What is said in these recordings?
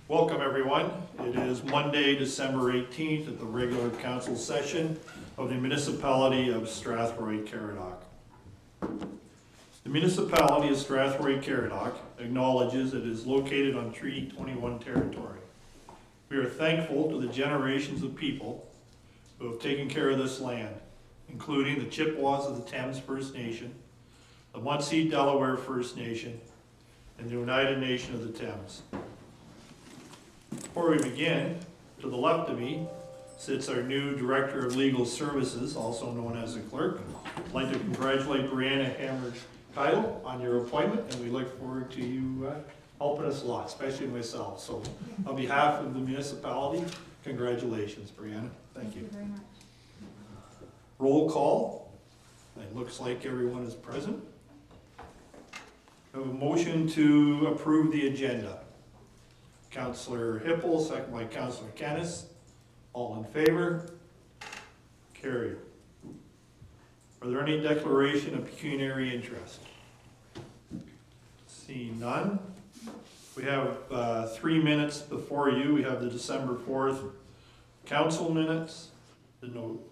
Welcome, everyone. It is Monday, December 18th at the regular council session of the Municipality of Strathroy-Caradoc. The Municipality of Strathroy-Caradoc acknowledges it is located on Treaty 21 territory. We are thankful to the generations of people who have taken care of this land, including the Chippewas of the Thames First Nation, the Munsee Delaware First Nation, and the United Nation of the Thames. Before we begin, to the left of me sits our new Director of Legal Services, also known as the clerk. I'd like to congratulate Brianna Hammer-Kyle on your appointment, and we look forward to you helping us a lot, especially myself. So on behalf of the municipality, congratulations, Brianna. Thank you. Thank you very much. Roll call. It looks like everyone is present. We have a motion to approve the agenda. Councillor Hippel, second by Councillor Kennis. All in favor? Carried. Are there any declaration of pecuniary interest? Seeing none. We have 3 minutes before you. We have the December 4th council minutes, the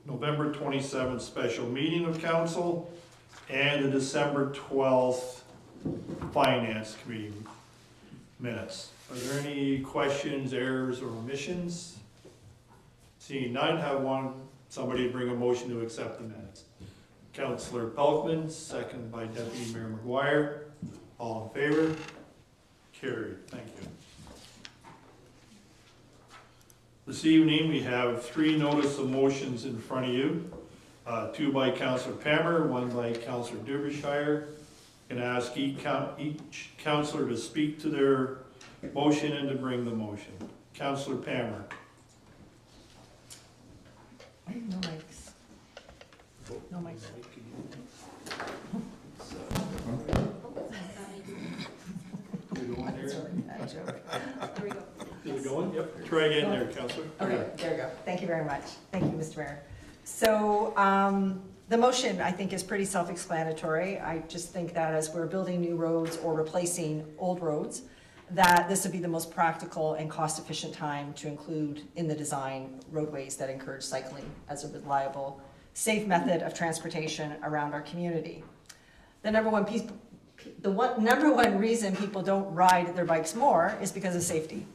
November 27th special meeting of council, and the December 12th finance committee minutes. Are there any questions, errors, or omissions? Seeing none, have somebody bring a motion to accept the minutes. Councillor Pelkman, second by Deputy Mayor McGuire. All in favor? Carried. Thank you. This evening we have 3 notice of motions in front of you. 2 by Councillor Pammer, 1 by Councillor Derbyshire. Can ask each councillor to speak to their motion and to bring the motion. Councillor Pammer. No mics. No mics. There we go. Is it going? Yep. Try again there, Councillor. Okay, there we go. Thank you very much. Thank you, Mr. Mayor. So the motion, I think, is pretty self-explanatory. I just think that as we're building new roads or replacing old roads, that this would be the most practical and cost-efficient time to include in the design roadways that encourage cycling as a reliable, safe method of transportation around our community. The number one reason people don't ride their bikes more is because of safety.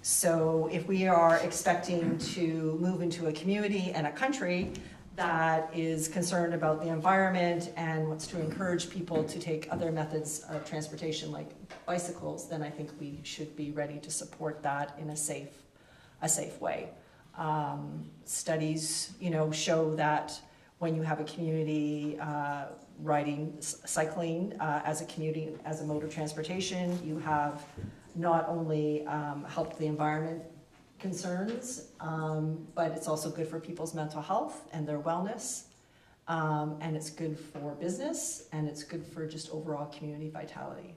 So if we are expecting to move into a community and a country that is concerned about the environment and wants to encourage people to take other methods of transportation like bicycles, then I think we should be ready to support that in a safe way. Studies, show that when you have a community cycling as a community, as a mode of transportation, you have not only helped the environment concerns, but it's also good for people's mental health and their wellness, and it's good for business, and it's good for just overall community vitality.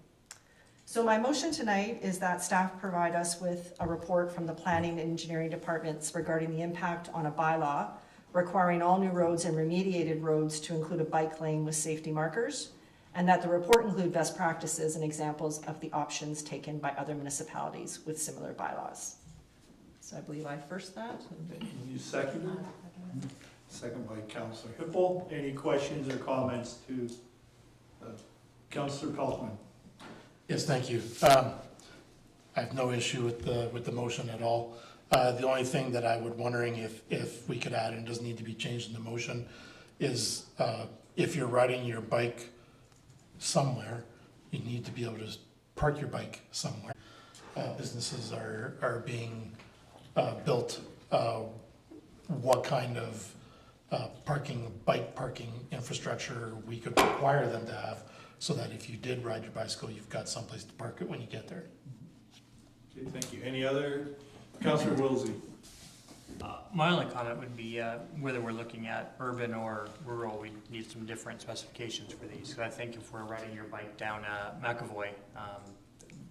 So my motion tonight is that staff provide us with a report from the planning and engineering departments regarding the impact on a bylaw requiring all new roads and remediated roads to include a bike lane with safety markers, and that the report include best practices and examples of the options taken by other municipalities with similar bylaws. So I believe I first that. You second it? Second by Councillor Hippel. Any questions or comments to Councillor Pelkman? Yes, thank you. I have no issue with the motion at all. The only thing that I would wondering if we could add, and it doesn't need to be changed in the motion, is if you're riding your bike somewhere, you need to be able to park your bike somewhere. Businesses are being built. What kind of bike parking infrastructure we could require them to have, so that if you did ride your bicycle, you've got someplace to park it when you get there. Okay, thank you. Any other? Councillor Wilsey. My only comment would be whether we're looking at urban or rural, we need some different specifications for these. So I think if we're riding your bike down McAvoy,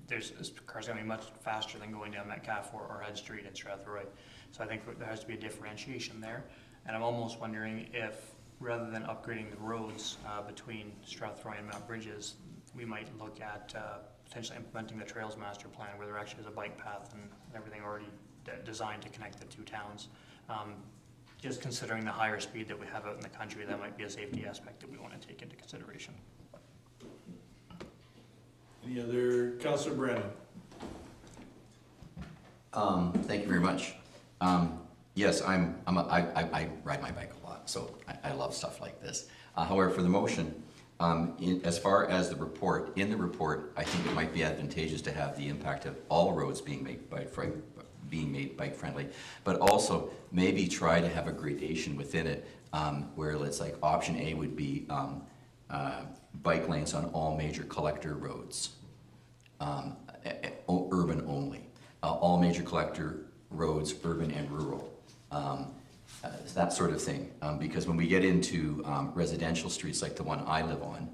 this car's going to be much faster than going down Metcalfe or Head Street in Strathroy. So I think there has to be a differentiation there. And I'm almost wondering if, rather than upgrading the roads between Strathroy and Mount Bridges, we might look at potentially implementing the Trails Master Plan where there actually is a bike path and everything already designed to connect the two towns. Just considering the higher speed that we have out in the country, that might be a safety aspect that we want to take into consideration. Any other, Councillor Brennan? Thank you very much. Yes, I ride my bike a lot, so I love stuff like this. However, for the motion, as far as the report, in the report, I think it might be advantageous to have the impact of all roads being made bike friendly, but also maybe try to have a gradation within it, where it's like option A would be bike lanes on all major collector roads, urban only. All major collector roads, urban and rural, that sort of thing. Because when we get into residential streets like the one I live on,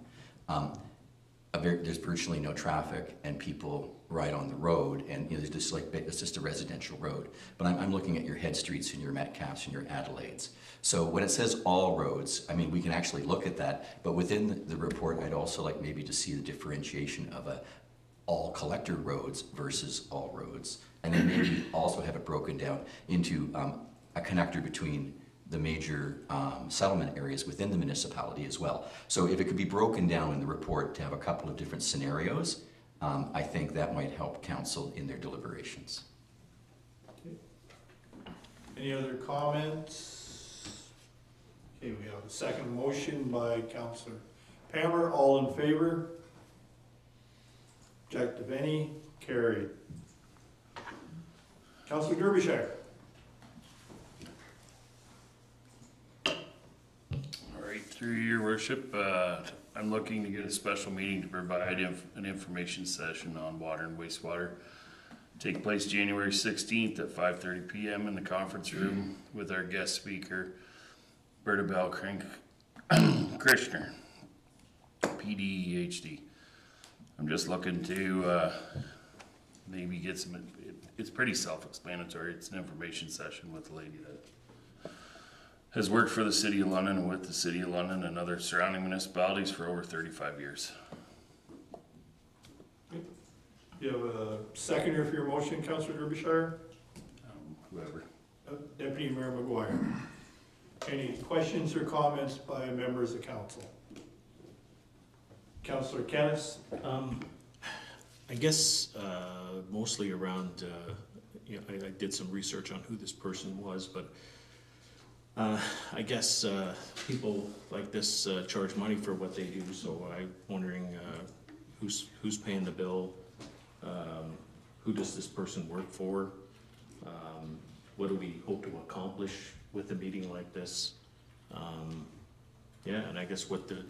there's virtually no traffic and people ride on the road, and you know, it's just a residential road. But I'm looking at your head streets and your Metcalfs and your Adelaides. So when it says all roads, I mean, we can actually look at that, but within the report, I'd also like maybe to see the differentiation of all collector roads versus all roads, and then maybe also have it broken down into a connector between the major settlement areas within the municipality as well. So if it could be broken down in the report to have a couple of different scenarios, I think that might help council in their deliberations. Okay. Any other comments? Okay, we have a second motion by Councillor Palmer. All in favor? Objective any? Carried. Councillor Derbyshire. All right, through your worship, I'm looking to get a special meeting to provide an information session on water and wastewater. Take place January 16th at 5:30 p.m. in the conference room with our guest speaker, Berta Bell Krishner, PDEHD. I'm just looking to maybe get some, it's pretty self-explanatory. It's an information session with a lady that has worked for the City of London and with the City of London and other surrounding municipalities for over 35 years. You have a seconder for your motion, Councillor Derbyshire? Whoever. Deputy Mayor McGuire. Any questions or comments by members of council? Councillor Kennis? I guess mostly around, you know, I did some research on who this person was, but I guess people like this charge money for what they do, so I'm wondering who's paying the bill, who does this person work for, what do we hope to accomplish with a meeting like this, yeah, and I guess what the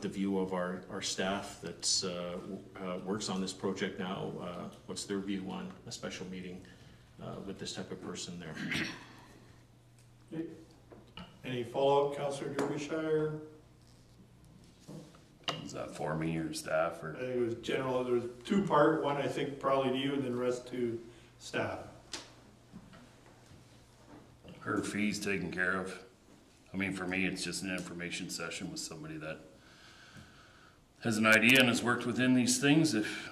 view of our staff that's works on this project now, what's their view on a special meeting with this type of person there. Okay. Any follow-up, Councillor Derbyshire? Is that for me or staff or? I think it was general, there was two-part, one I think probably to you and then the rest to staff. Her fees taken care of. I mean, for me, it's just an information session with somebody that has an idea and has worked within these things. If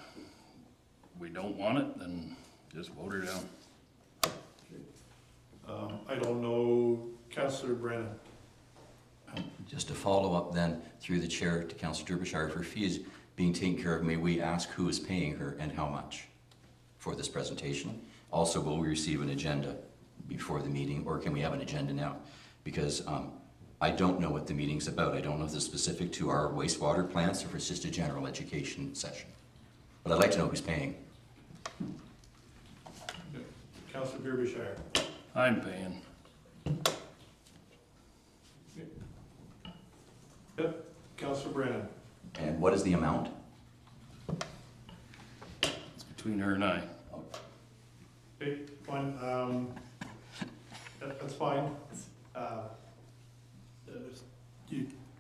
we don't want it, then just vote her down. I don't know, Councillor Brennan. Just to follow up then, through the chair to Councillor Derbyshire, if her fee is being taken care of, may we ask who is paying her and how much for this presentation? Also, will we receive an agenda before the meeting, or can we have an agenda now? Because I don't know what the meeting's about. I don't know if it's specific to our wastewater plants or if it's just a general education session. But I'd like to know who's paying. Councillor Derbyshire. I'm paying. Yep, Councillor Brennan. And what is the amount? It's between her and I. Okay, one, that's fine.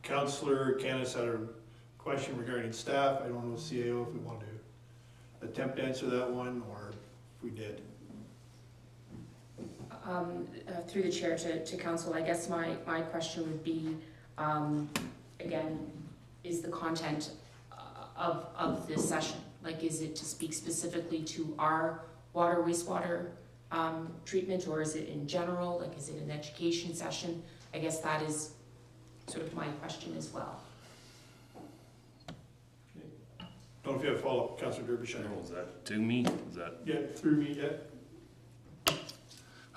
Councillor Canis had a question regarding staff. I don't know, CAO, if we want to attempt to answer that one, or if we did. Through the chair to council, I guess my question would be, again, is the content of this session? Like, is it to speak specifically to our water, wastewater treatment, or is it in general? Like, is it an education session? I guess that is sort of my question as well. Don't know if you have a follow-up, Councillor Derbyshire. Was that to me? Is that? Yeah, through me, yeah.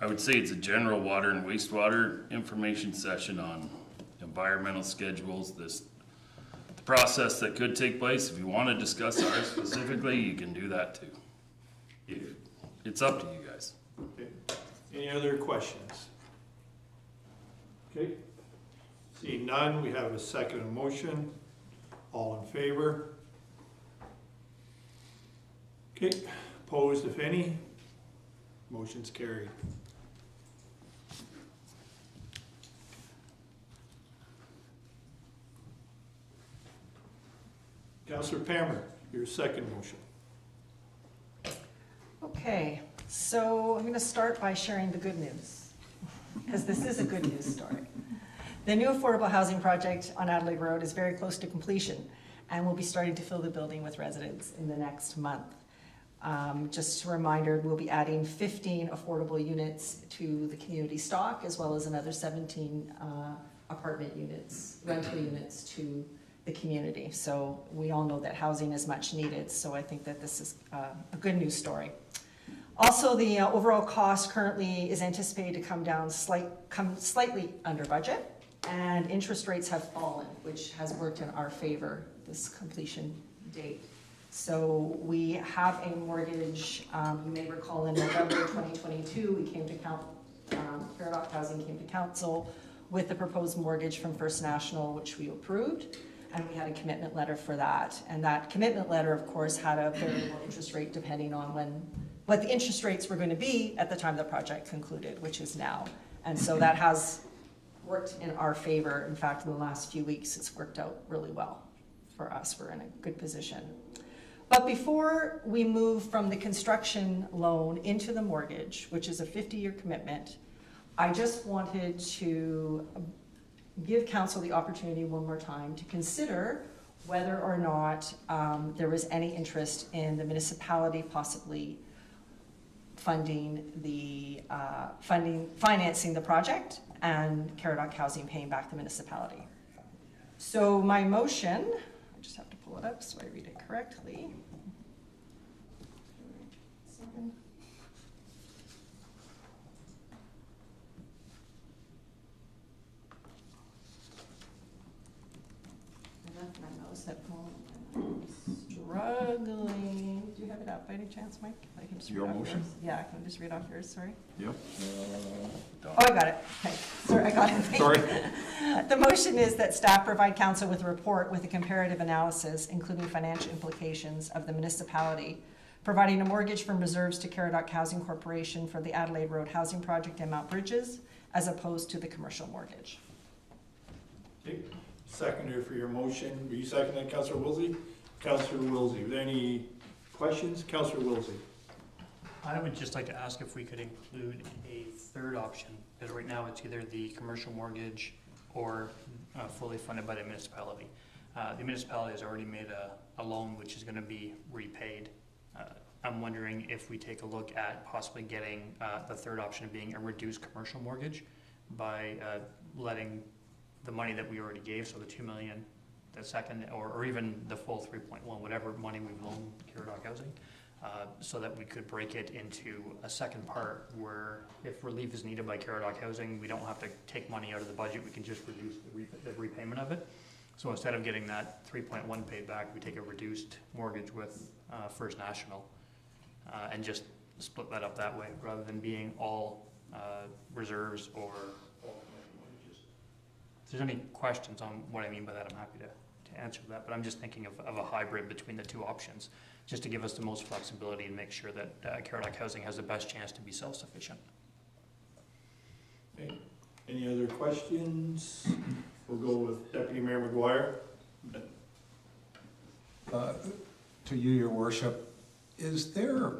I would say it's a general water and wastewater information session on environmental schedules, the process that could take place. If you want to discuss ours specifically, you can do that too. It's up to you guys. Okay. Any other questions? Okay. Seeing none, we have a second motion. All in favor? Okay, opposed if any? Motion's carried. Councillor Palmer, your second motion. Okay, so I'm going to start by sharing the good news, because this is a good news story. The new affordable housing project on Adelaide Road is very close to completion, and we'll be starting to fill the building with residents in the next month. Just a reminder, we'll be adding 15 affordable units to the community stock, as well as another 17 apartment units, rental units to the community. So we all know that housing is much needed, so I think that this is a good news story. Also, the overall cost currently is anticipated to come slightly under budget, and interest rates have fallen, which has worked in our favor this completion date. So we have a mortgage, you may recall in November 2022, we came to Caradoc Housing came to council with the proposed mortgage from First National, which we approved, and we had a commitment letter for that. And that commitment letter, of course, had a variable interest rate depending on what the interest rates were going to be at the time the project concluded, which is now. And so that has worked in our favor. In fact, in the last few weeks, it's worked out really well for us. We're in a good position. But before we move from the construction loan into the mortgage, which is a 50-year commitment, I just wanted to give council the opportunity one more time to consider whether or not there was any interest in the municipality possibly financing the project and Caradoc Housing paying back the municipality. So my motion, I just have to pull it up so I read it correctly. I left my mouse at home. I'm struggling. Do you have it up by any chance, Mike? I can just Your read off motion? yours. Yeah, I can just read off yours, sorry. Yep. Oh, I got it. Okay, sorry, I got it. Sorry. The motion is that staff provide council with a report with a comparative analysis, including financial implications of the municipality, providing a mortgage from reserves to Caradoc Housing Corporation for the Adelaide Road Housing Project in Mount Bridges, as opposed to the commercial mortgage. Okay. Seconder for your motion. Were you seconding, Councillor Wilsey? Councillor Wilsey, were there any questions? Councillor Wilsey. I would just like to ask if we could include a third option, because right now it's either the commercial mortgage or fully funded by the municipality. The municipality has already made a loan which is going to be repaid. I'm wondering if we take a look at possibly getting the third option being a reduced commercial mortgage by letting the money that we already gave, so the 2 million, the second, or even the full 3.1, whatever money we've loaned Caradoc Housing, so that we could break it into a second part where if relief is needed by Caradoc Housing, we don't have to take money out of the budget, we can just reduce the repayment of it. So instead of getting that 3.1 paid back, we take a reduced mortgage with First National and just split that up that way, rather than being all reserves or all commercial mortgages. If there's any questions on what I mean by that, I'm happy to answer that, but I'm just thinking of a hybrid between the two options, just to give us the most flexibility and make sure that Caradoc Housing has the best chance to be self-sufficient. Okay. Any other questions? We'll go with Deputy Mayor McGuire. To you, your worship, is there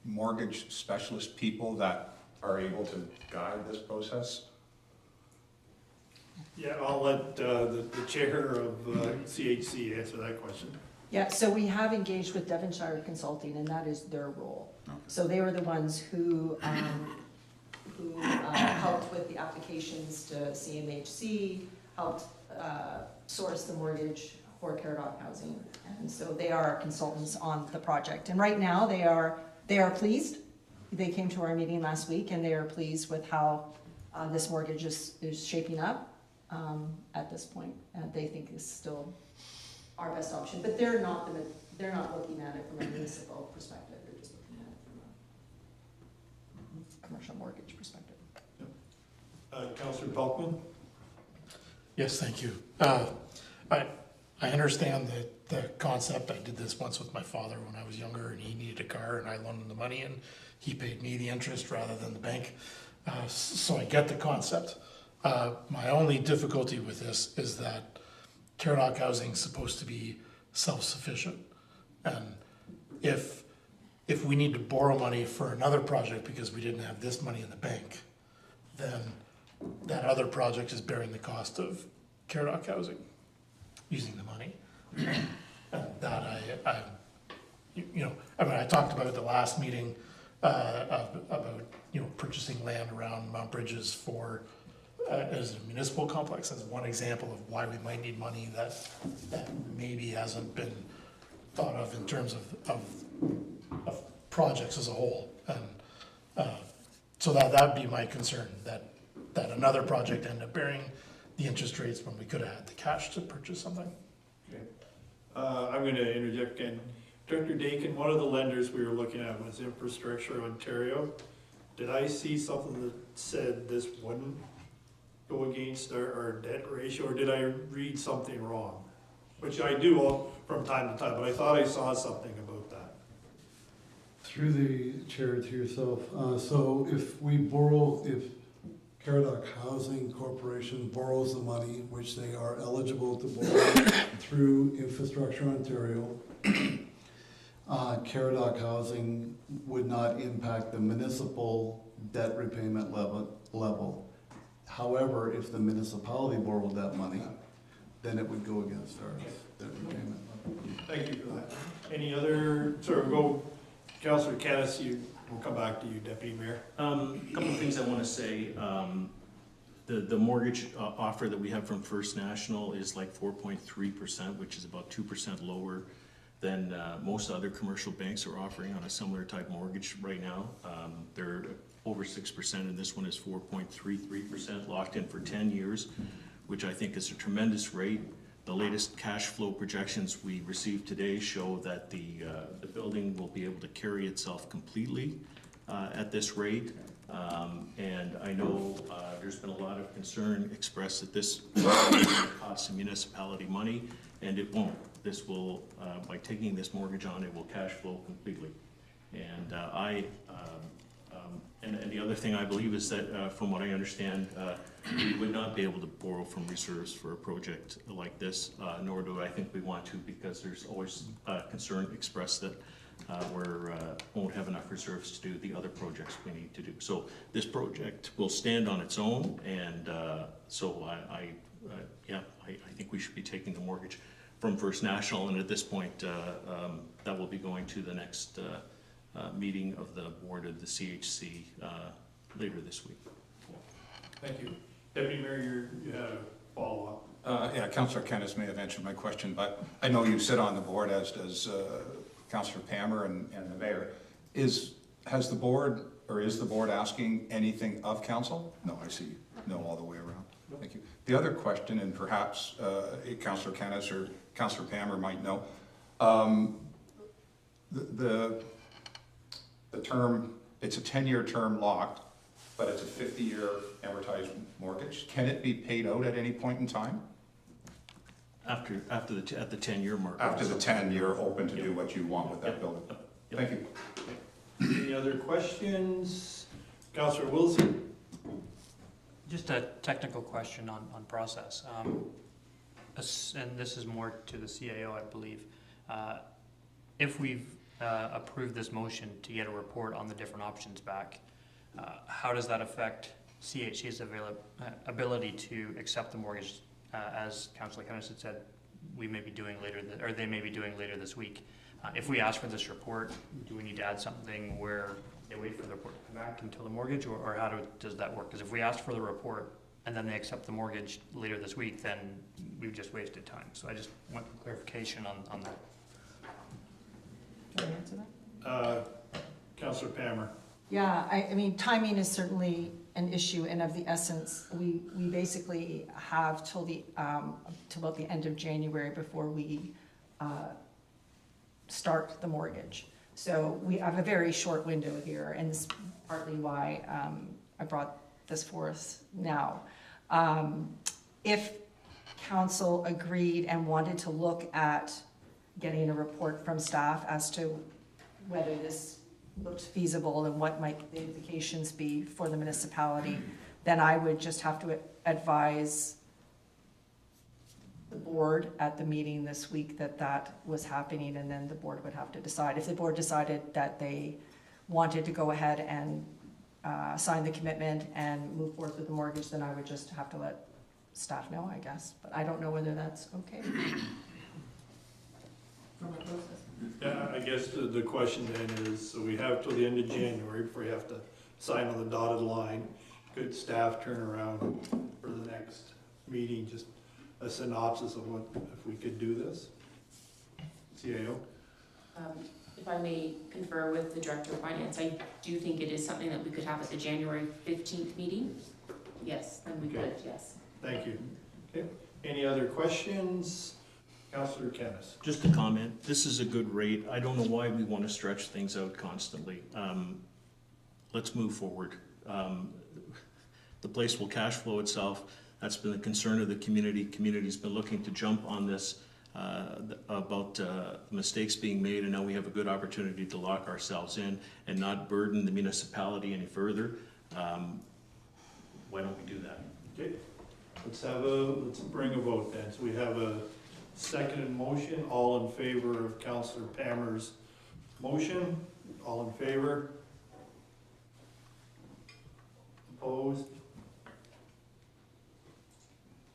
mortgage specialist people that are able to guide this process? Yeah, I'll let the chair of CHC answer that question. Yeah, so we have engaged with Devonshire Consulting, and that is their role. So they were the ones who helped with the applications to CMHC, helped source the mortgage for Caradoc Housing. And so they are our consultants on the project. And right now, they are pleased. They came to our meeting last week, and they are pleased with how this mortgage is shaping up at this point. And they think is still our best option, but they're not looking at it from a municipal perspective. They're just looking at it from a commercial mortgage perspective. Councillor Pelkman? Yes, thank you. I understand the concept. I did this once with my father when I was younger, and he needed a car, and I loaned him the money, and he paid me the interest rather than the bank. So I get the concept. My only difficulty with this is that Caradoc Housing is supposed to be self-sufficient. And if we need to borrow money for another project because we didn't have this money in the bank, then that other project is bearing the cost of Caradoc Housing, using the money. And that I talked about at the last meeting, about, purchasing land around Mount Bridges for, as a municipal complex, as one example of why we might need money that maybe hasn't been thought of in terms of projects as a whole. And so that'd be my concern, that another project end up bearing the interest rates when we could have had the cash to purchase something. Okay. I'm going to interject again. Director Dakin, one of the lenders we were looking at was Infrastructure Ontario. Did I see something that said this wouldn't go against our debt ratio, or did I read something wrong? Which I do all from time to time, but I thought I saw something about that. Through the chair to yourself, so if Caradoc Housing Corporation borrows the money, which they are eligible to borrow through Infrastructure Ontario, Caradoc Housing would not impact the municipal debt repayment level. However, if the municipality borrowed that money, then it would go against our debt repayment level. Thank you for that. Any other, Councillor Kennis, we'll come back to you, Deputy Mayor. A couple of things I want to say. The mortgage offer that we have from First National is like 4.3%, which is about 2% lower than most other commercial banks are offering on a similar type mortgage right now. They're over 6%, and this one is 4.33%, locked in for 10 years, which I think is a tremendous rate. The latest cash flow projections we received today show that the building will be able to carry itself completely at this rate. And I know there's been a lot of concern expressed that this costs the municipality money, and it won't. This will, by taking this mortgage on, it will cash flow completely. And and the other thing I believe is that, from what I understand, we would not be able to borrow from reserves for a project like this, nor do I think we want to, because there's always concern expressed that we won't have enough reserves to do the other projects we need to do. So this project will stand on its own, and so I think we should be taking the mortgage from First National, and at this point, that will be going to the next meeting of the board of the CHC later this week. Thank you. Deputy Mayor, you had a follow-up. Yeah, Councillor Kennis may have answered my question, but I know you sit on the board, as does Councillor Palmer and the mayor. Is the board asking anything of council? No, I see no all the way around. Thank you. The other question, and perhaps Councillor Kennis or Councillor Palmer might know, the term, it's a 10-year term locked, but it's a 50-year amortized mortgage. Can it be paid out at any point in time? At the 10-year mark. After the 10, you're open to do what you want with that building. Thank you. Any other questions? Councillor Wilson? Just a technical question on process. And this is more to the CAO, I believe. If we've approved this motion to get a report on the different options back, how does that affect CHC's ability to accept the mortgage, as Councilor Kenneth had said, we may be doing later, or they may be doing later this week. If we ask for this report, do we need to add something where they wait for the report to come back until the mortgage, or how does that work? Because if we ask for the report and then they accept the mortgage later this week, then we've just wasted time. So I just want clarification on that. Can I answer that? Councillor Pammer. Yeah, I mean, timing is certainly an issue, and of the essence, we basically have till about the end of January before we start the mortgage. So we have a very short window here, and this is partly why I brought this forth now. If council agreed and wanted to look at getting a report from staff as to whether this looked feasible and what might the implications be for the municipality, then I would just have to advise the board at the meeting this week that that was happening, and then the board would have to decide. If the board decided that they wanted to go ahead and sign the commitment and move forward with the mortgage, then I would just have to let staff know, I guess. But I don't know whether that's okay. From a process. Yeah, I guess the question then is, so we have till the end of January before you have to sign on the dotted line. Could staff turn around for the next meeting, just a synopsis of what, if we could do this? CAO? If I may confer with the Director of Finance, I do think it is something that we could have at the January 15th meeting. Yes, then we Okay. could, yes. Thank you. Okay, any other questions? Councillor Kenneth. Just a comment, this is a good rate. I don't know why we want to stretch things out constantly. Let's move forward. The place will cash flow itself. That's been the concern of the community. Community's been looking to jump on this about mistakes being made, and now we have a good opportunity to lock ourselves in and not burden the municipality any further. Why don't we do that? Okay, let's bring a vote then. So we have a second motion. All in favor of Councillor Pammer's motion? All in favor? Opposed?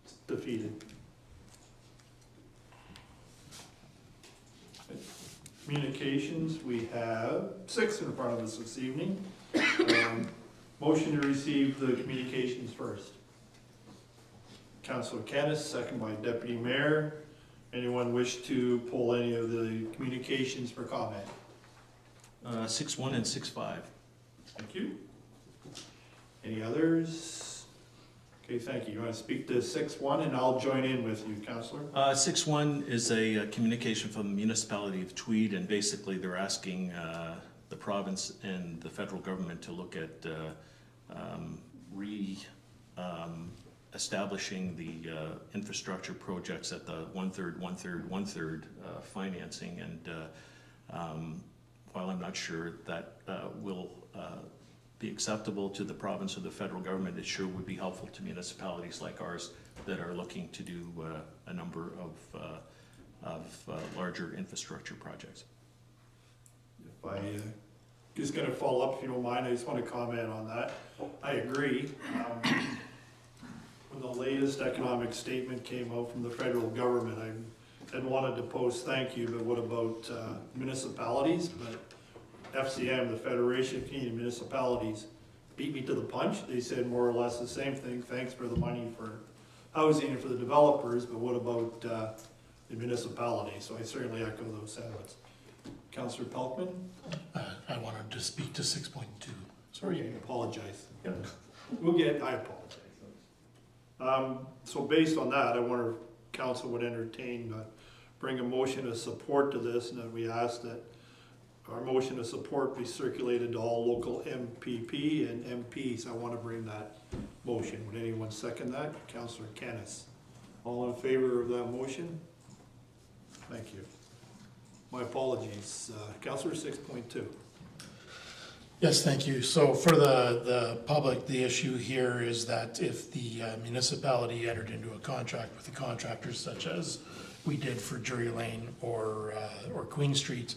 It's defeated. Communications, we have 6 in front of us this evening. Motion to receive the communications first. Councillor Kenneth, second by Deputy Mayor. Anyone wish to pull any of the communications for comment? 6.1 and 6.5. Thank you. Any others? Okay, thank you. You want to speak to 6.1 and I'll join in with you, Councillor? 6.1 is a communication from the Municipality of Tweed, and basically they're asking the province and the federal government to look at establishing the infrastructure projects at the 1/3 financing, and while I'm not sure that will be acceptable to the province or the federal government, it sure would be helpful to municipalities like ours that are looking to do a number of larger infrastructure projects. If I just going to follow up, if you don't mind, I just want to comment on that. I agree. When the latest economic statement came out from the federal government, I had wanted to post thank you, but what about municipalities? But FCM, the Federation of Canadian Municipalities, beat me to the punch. They said more or less the same thing. Thanks for the money for housing and for the developers, but what about the municipality? So I certainly echo those sentiments. Councillor Pelkman? I wanted to speak to 6.2. Sorry. I apologize. I apologize. So based on that, I wonder if council would entertain bring a motion of support to this, and that we ask that our motion of support be circulated to all local MPP and MPs. I want to bring that motion. Would anyone second that? Councillor Kenneth. All in favor of that motion? Thank you. My apologies. Councillor 6.2. Yes, thank you. So for the public, the issue here is that if the municipality entered into a contract with the contractors, such as we did for Drury Lane or Queen Street,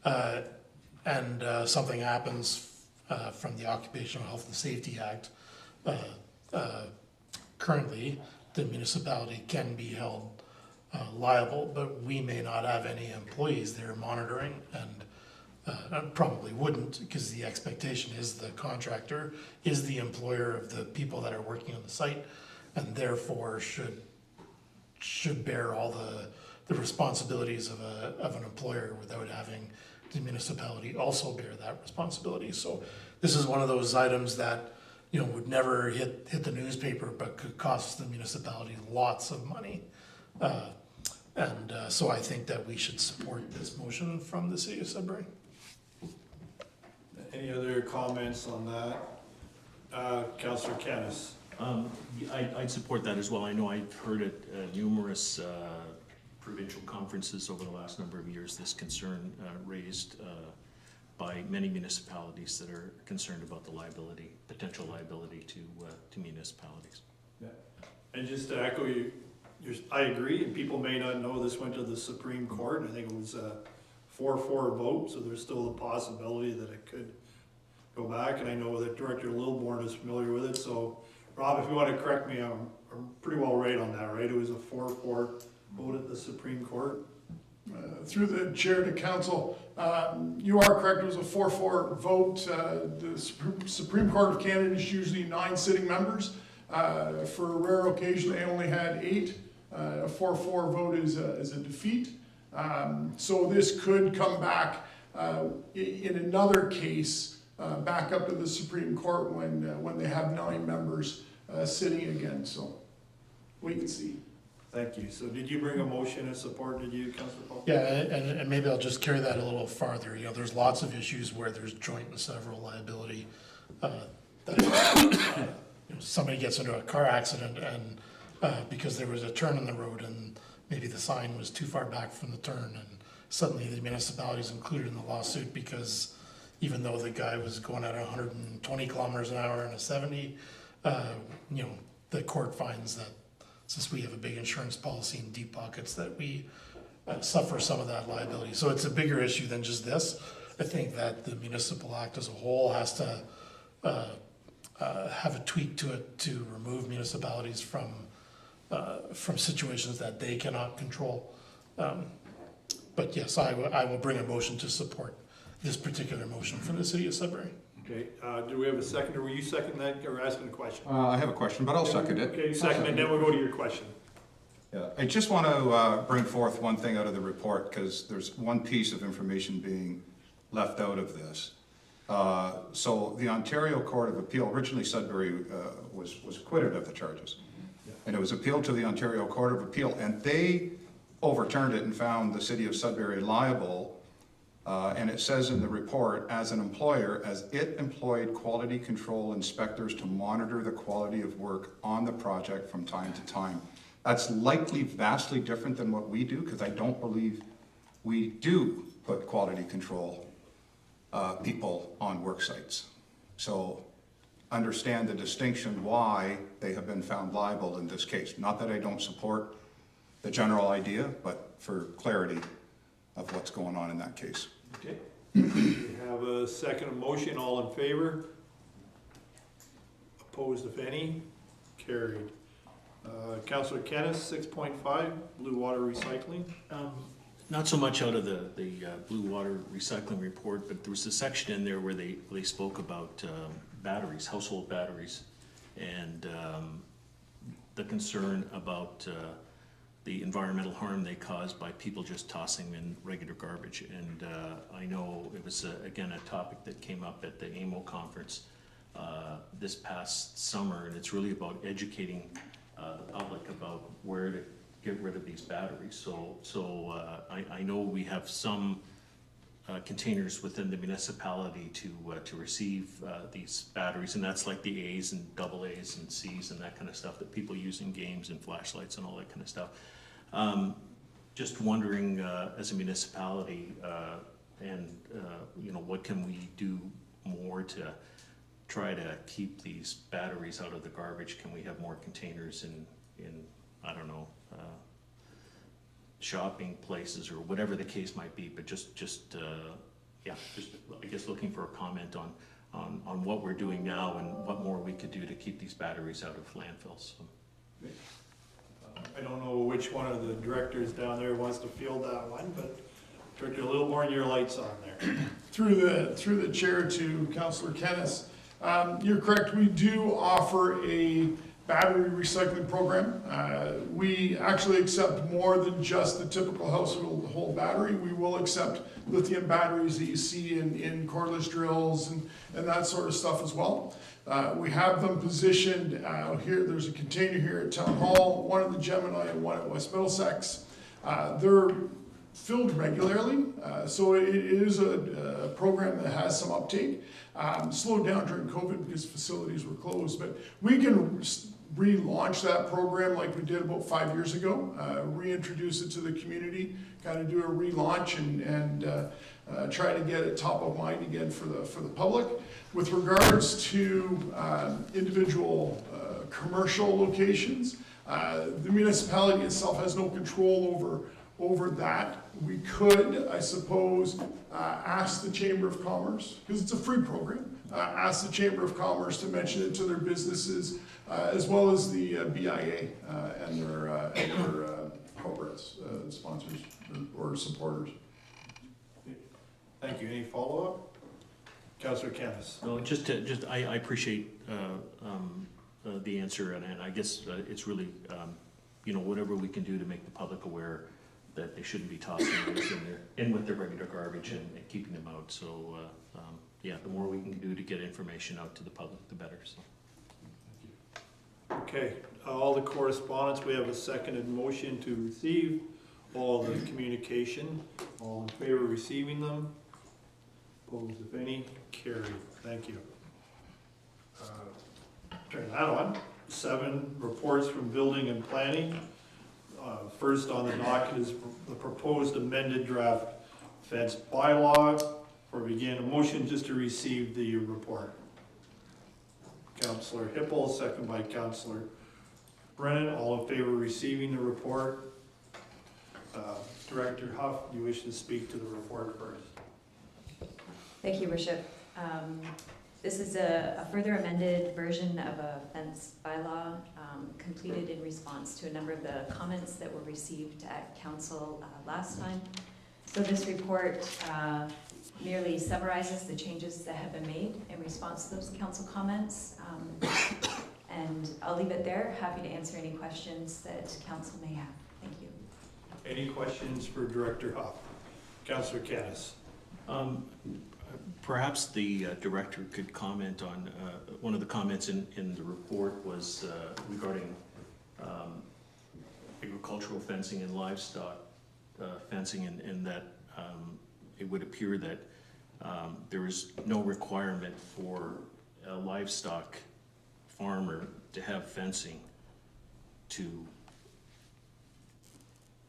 and something happens from the Occupational Health and Safety Act, currently, the municipality can be held liable, but we may not have any employees there monitoring, and probably wouldn't, because the expectation is the contractor is the employer of the people that are working on the site, and therefore should bear all the responsibilities of an employer without having the municipality also bear that responsibility. So this is one of those items that, you know, would never hit the newspaper, but could cost the municipality lots of money. So I think that we should support this motion from the city of Sudbury. Any other comments on that? Councillor Kennis. I'd support that as well. I know I've heard at numerous provincial conferences over the last number of years, this concern raised by many municipalities that are concerned about the liability, potential liability to municipalities. Yeah. And just to echo you, I agree, and people may not know this went to the Supreme Court, and I think it was a 4-4 vote, so there's still a possibility that it could go back, and I know that Director Lilborn is familiar with it, so Rob, if you want to correct me, I'm pretty well right on that, right? It was a 4-4 vote at the Supreme Court? Through the chair to council, you are correct, it was a 4-4 vote. The Supreme Court of Canada is usually 9 sitting members. For a rare occasion, they only had 8. A 4-4 vote is a defeat. So this could come back in another case back up to the Supreme Court when they have 9 members sitting again. So wait and see. Thank you. So did you bring a motion in support, did you, Councillor Paul? Yeah, and maybe I'll just carry that a little farther. You know, there's lots of issues where there's joint and several liability. Somebody gets into a car accident and because there was a turn in the road and maybe the sign was too far back from the turn, and suddenly the municipality is included in the lawsuit because even though the guy was going at 120 kilometers an hour in a 70, the court finds that since we have a big insurance policy in deep pockets that we suffer some of that liability. So it's a bigger issue than just this. I think that the municipal act as a whole has to have a tweak to it to remove municipalities from situations that they cannot control. But yes, I will bring a motion to support this particular motion from the city of Sudbury. Okay, do we have a second, or were you second that, or asking a question? I have a question, but I'll second it. Okay, second, and then we'll go to your question. Yeah, I just want to bring forth one thing out of the report, because there's one piece of information being left out of this. So the Ontario Court of Appeal, originally Sudbury was acquitted of the charges. And it was appealed to the Ontario Court of Appeal, and they overturned it and found the city of Sudbury liable. And it says in the report, as an employer, as it employed quality control inspectors to monitor the quality of work on the project from time to time. That's likely vastly different than what we do, because I don't believe we do put quality control people on work sites. So understand the distinction why they have been found liable in this case. Not that I don't support the general idea, but for clarity of what's going on in that case. Okay. We have a second motion. All in favor? Opposed, if any? Carried. Councillor Kennis, 6.5, blue water recycling. Not so much out of the blue water recycling report, but there was a section in there where they spoke about batteries, household batteries, and the concern about the environmental harm they cause by people just tossing them in regular garbage. And I know it was, again, a topic that came up at the AMO conference this past summer, and it's really about educating the public about where to get rid of these batteries. So I know we have some containers within the municipality to receive these batteries, and that's like the A's and double A's and C's and that kind of stuff that people use in games and flashlights and all that kind of stuff. Just wondering, as a municipality, what can we do more to try to keep these batteries out of the garbage? Can we have more containers in I don't know, shopping places or whatever the case might be? But just I guess looking for a comment on what we're doing now and what more we could do to keep these batteries out of landfills. So. I don't know which one of the directors down there wants to field that one, but Director, a little more in your lights on there. Through the chair to Councillor Kennis, you're correct, we do offer a battery recycling program. We actually accept more than just the typical household battery. We will accept lithium batteries that you see in cordless drills and that sort of stuff as well. We have them positioned here. There's a container here at Town Hall, one at the Gemini and one at West Middlesex. They're filled regularly, so it is a program that has some uptake. Slowed down during COVID because facilities were closed, but we can relaunch that program like we did about 5 years ago, reintroduce it to the community, kind of do a relaunch and try to get it top of mind again for the public. With regards to individual commercial locations, the municipality itself has no control over that. We could, I suppose, ask the Chamber of Commerce, because it's a free program, ask the Chamber of Commerce to mention it to their businesses, as well as the BIA and their corporates, sponsors or supporters. Thank you. Any follow-up? Councillor Kennis. No, I appreciate the answer, and I guess it's really, whatever we can do to make the public aware that they shouldn't be tossing things in with their regular garbage and keeping them out. So, the more we can do to get information out to the public, the better. So. Okay, all the correspondence, we have a seconded motion to receive all the communication. All in favor of receiving them? Opposed, if any? Carried. Thank you. Turn that on. 7 reports from building and planning. First on the docket is the proposed amended draft fence bylaw. For begin, a motion just to receive the report. Councillor Hippel, second by Councillor Brennan. All in favor of receiving the report? Director Huff, you wish to speak to the report first? Thank you, Worship. This is a further amended version of a fence bylaw completed in response to a number of the comments that were received at council last time. So this report merely summarizes the changes that have been made in response to those council comments. And I'll leave it there. Happy to answer any questions that council may have. Thank you. Any questions for Director Huff? Councillor Kennis. Perhaps the director could comment on, one of the comments in the report was regarding agricultural fencing and livestock fencing, and that it would appear that there is no requirement for a livestock farmer to have fencing to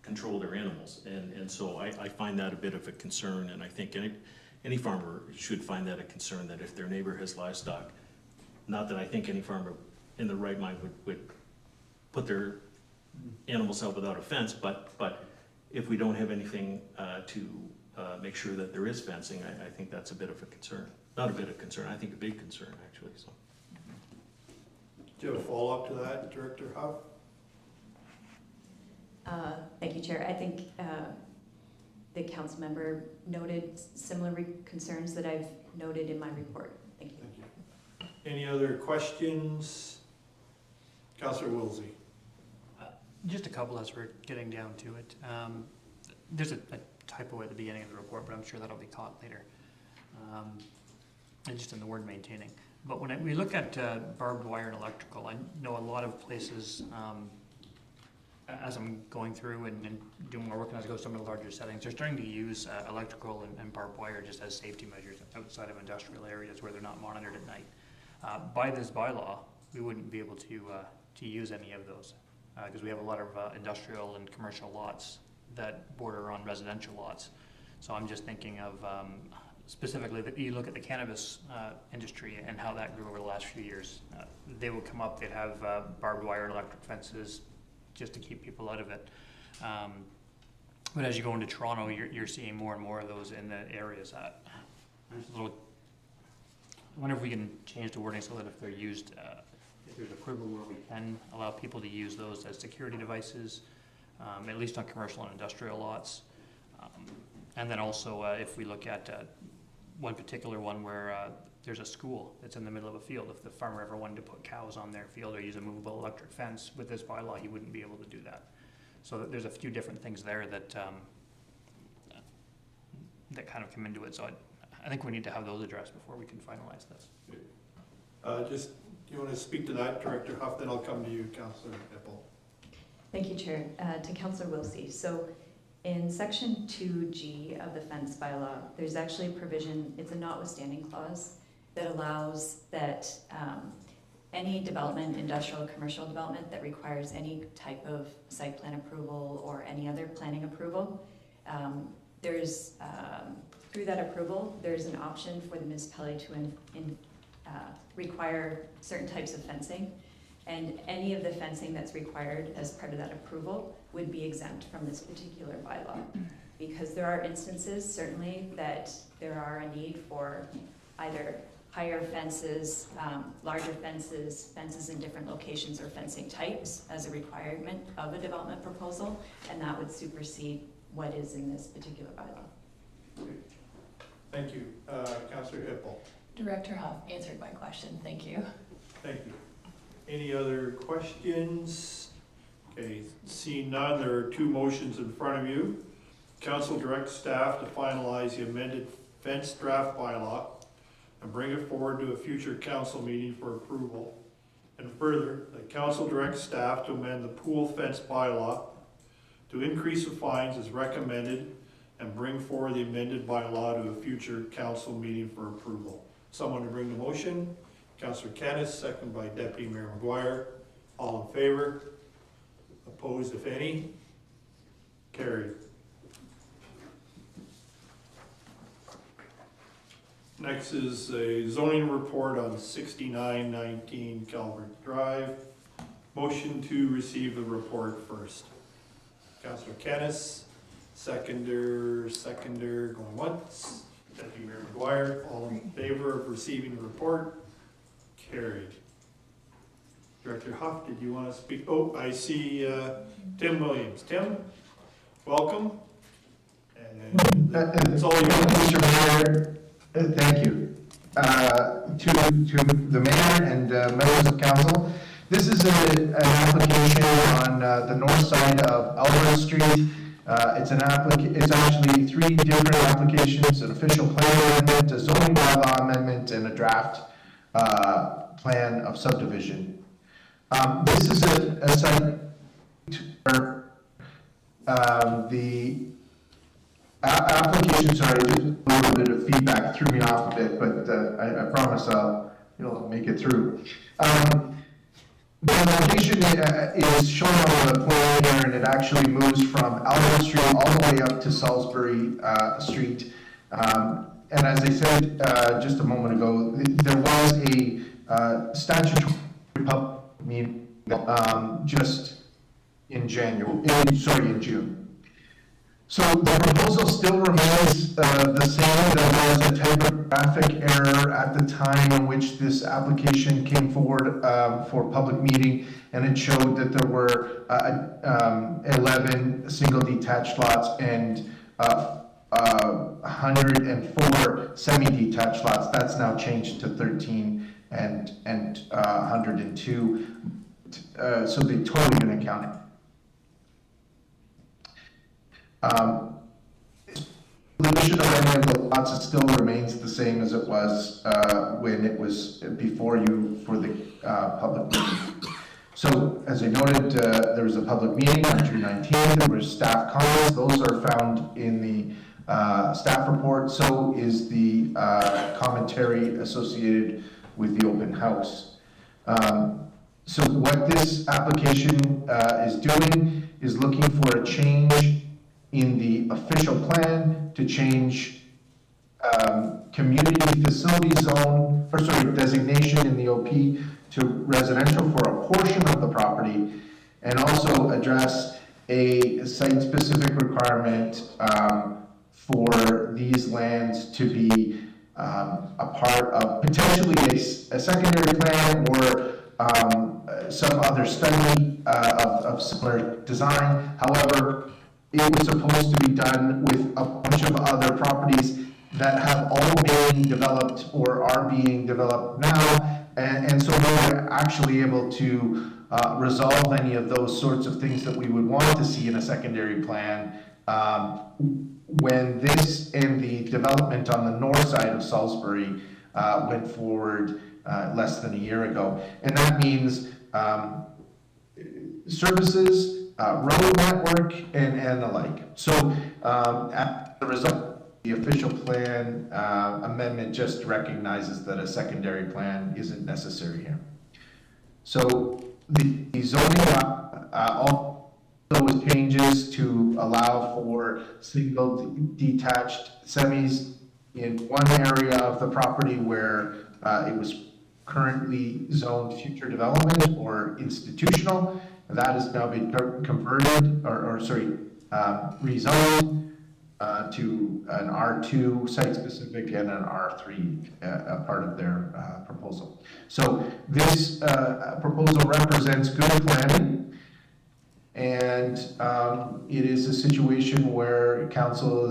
control their animals. And so I find that a bit of a concern, and I think any farmer should find that a concern, that if their neighbor has livestock, not that I think any farmer in the right mind would put their animals out without a fence, but if we don't have anything to make sure that there is fencing, I think that's a bit of a concern. Not a bit of concern, I think a big concern, actually. So. Do you have a follow-up to that, Director Huff? Thank you, Chair. I think the council member noted similar concerns that I've noted in my report. Thank you. Thank you. Any other questions? Councillor Wilsey. Just a couple as we're getting down to it. There's a typo at the beginning of the report, but I'm sure that'll be caught later. And just in the word maintaining. But when we look at barbed wire and electrical, I know a lot of places, as I'm going through and doing more work and as I go to some of the larger settings, they're starting to use electrical and barbed wire just as safety measures outside of industrial areas where they're not monitored at night. By this bylaw, we wouldn't be able to use any of those because we have a lot of industrial and commercial lots that border on residential lots. So I'm just thinking of specifically that you look at the cannabis industry and how that grew over the last few years. They would come up, they'd have barbed wire and electric fences just to keep people out of it. But as you go into Toronto, you're seeing more and more of those in the areas. There's a little I wonder if we can change the wording so that if they're used, if there's approval where we can allow people to use those as security devices, at least on commercial and industrial lots. And then also, if we look at one particular one where there's a school that's in the middle of a field, if the farmer ever wanted to put cows on their field or use a movable electric fence, with this bylaw, he wouldn't be able to do that. So there's a few different things there that that kind of come into it. So I think we need to have those addressed before we can finalize this. Just, you want to speak to that, Director Huff, then I'll come to you, Councillor Hippel. Thank you, Chair. To Councillor Wilsey. So in section 2G of the fence bylaw, there's actually a provision, it's a notwithstanding clause, that allows that any development, industrial or commercial development that requires any type of site plan approval or any other planning approval, there's, through that approval, there's an option for the municipality to require certain types of fencing. And any of the fencing that's required as part of that approval would be exempt from this particular bylaw. Because there are instances, certainly, that there are a need for either higher fences, larger fences, fences in different locations or fencing types as a requirement of a development proposal, and that would supersede what is in this particular bylaw. Thank you. Councillor Hippel. Director Huff answered my question. Thank you. Thank you. Any other questions? Okay, seeing none, there are two motions in front of you. Council directs staff to finalize the amended fence draft bylaw and bring it forward to a future council meeting for approval. And further, the council directs staff to amend the pool fence bylaw to increase the fines as recommended and bring forward the amended bylaw to a future council meeting for approval. Someone to bring the motion? Councillor Kennis, second by Deputy Mayor McGuire. All in favor? Opposed, if any? Carried. Next is a zoning report on 6919 Calvert Drive. Motion to receive the report first. Councillor Kennis, seconder, going once. Deputy Mayor McGuire, all in favor of receiving the report? Carried. Director Huff, did you want to speak? Oh, I see Tim Williams. Tim, welcome. And it's all yours. Mr. Mayor, thank you. To the mayor and members of council, this is an application on the north side of Albert Street. It's actually three different applications: an official plan amendment, a zoning bylaw amendment, and a draft plan of subdivision. This is a site where the application, sorry, just a little bit of feedback threw me off a bit, but I promise you'll make it through. The location is shown on the plan here, and it actually moves from Albert Street all the way up to Salisbury Street. And as I said just a moment ago, there was a statutory public meeting just in June. So the proposal still remains the same. There was a typographic error at the time in which this application came forward for public meeting, and it showed that there were 11 single detached lots and 104 semi-detached lots. That's now changed to 13 and 102. So the total unit count. The definition of any of the lots, it still remains the same as it was when it was before you for the public meeting. So, as I noted, there was a public meeting on June 19th. There were staff comments. Those are found in the staff report. So is the commentary associated with the open house. So what this application is doing is looking for a change in the official plan to change community facility zone, or sorry, designation in the OP to residential for a portion of the property, and also address a site-specific requirement for these lands to be a part of potentially a secondary plan or some other study of similar design. However, it was supposed to be done with a bunch of other properties that have all been developed or are being developed now, and so we were actually able to resolve any of those sorts of things that we would want to see in a secondary plan when this and the development on the north side of Salisbury went forward less than a year ago. And that means services, road network, and the like. So as a result, the official plan amendment just recognizes that a secondary plan isn't necessary here. So the zoning also was changes to allow for single detached semis in one area of the property where it was currently zoned future development or institutional. That has now been converted, rezoned to an R2 site-specific and an R3 part of their proposal. So this proposal represents good planning, and it is a situation where council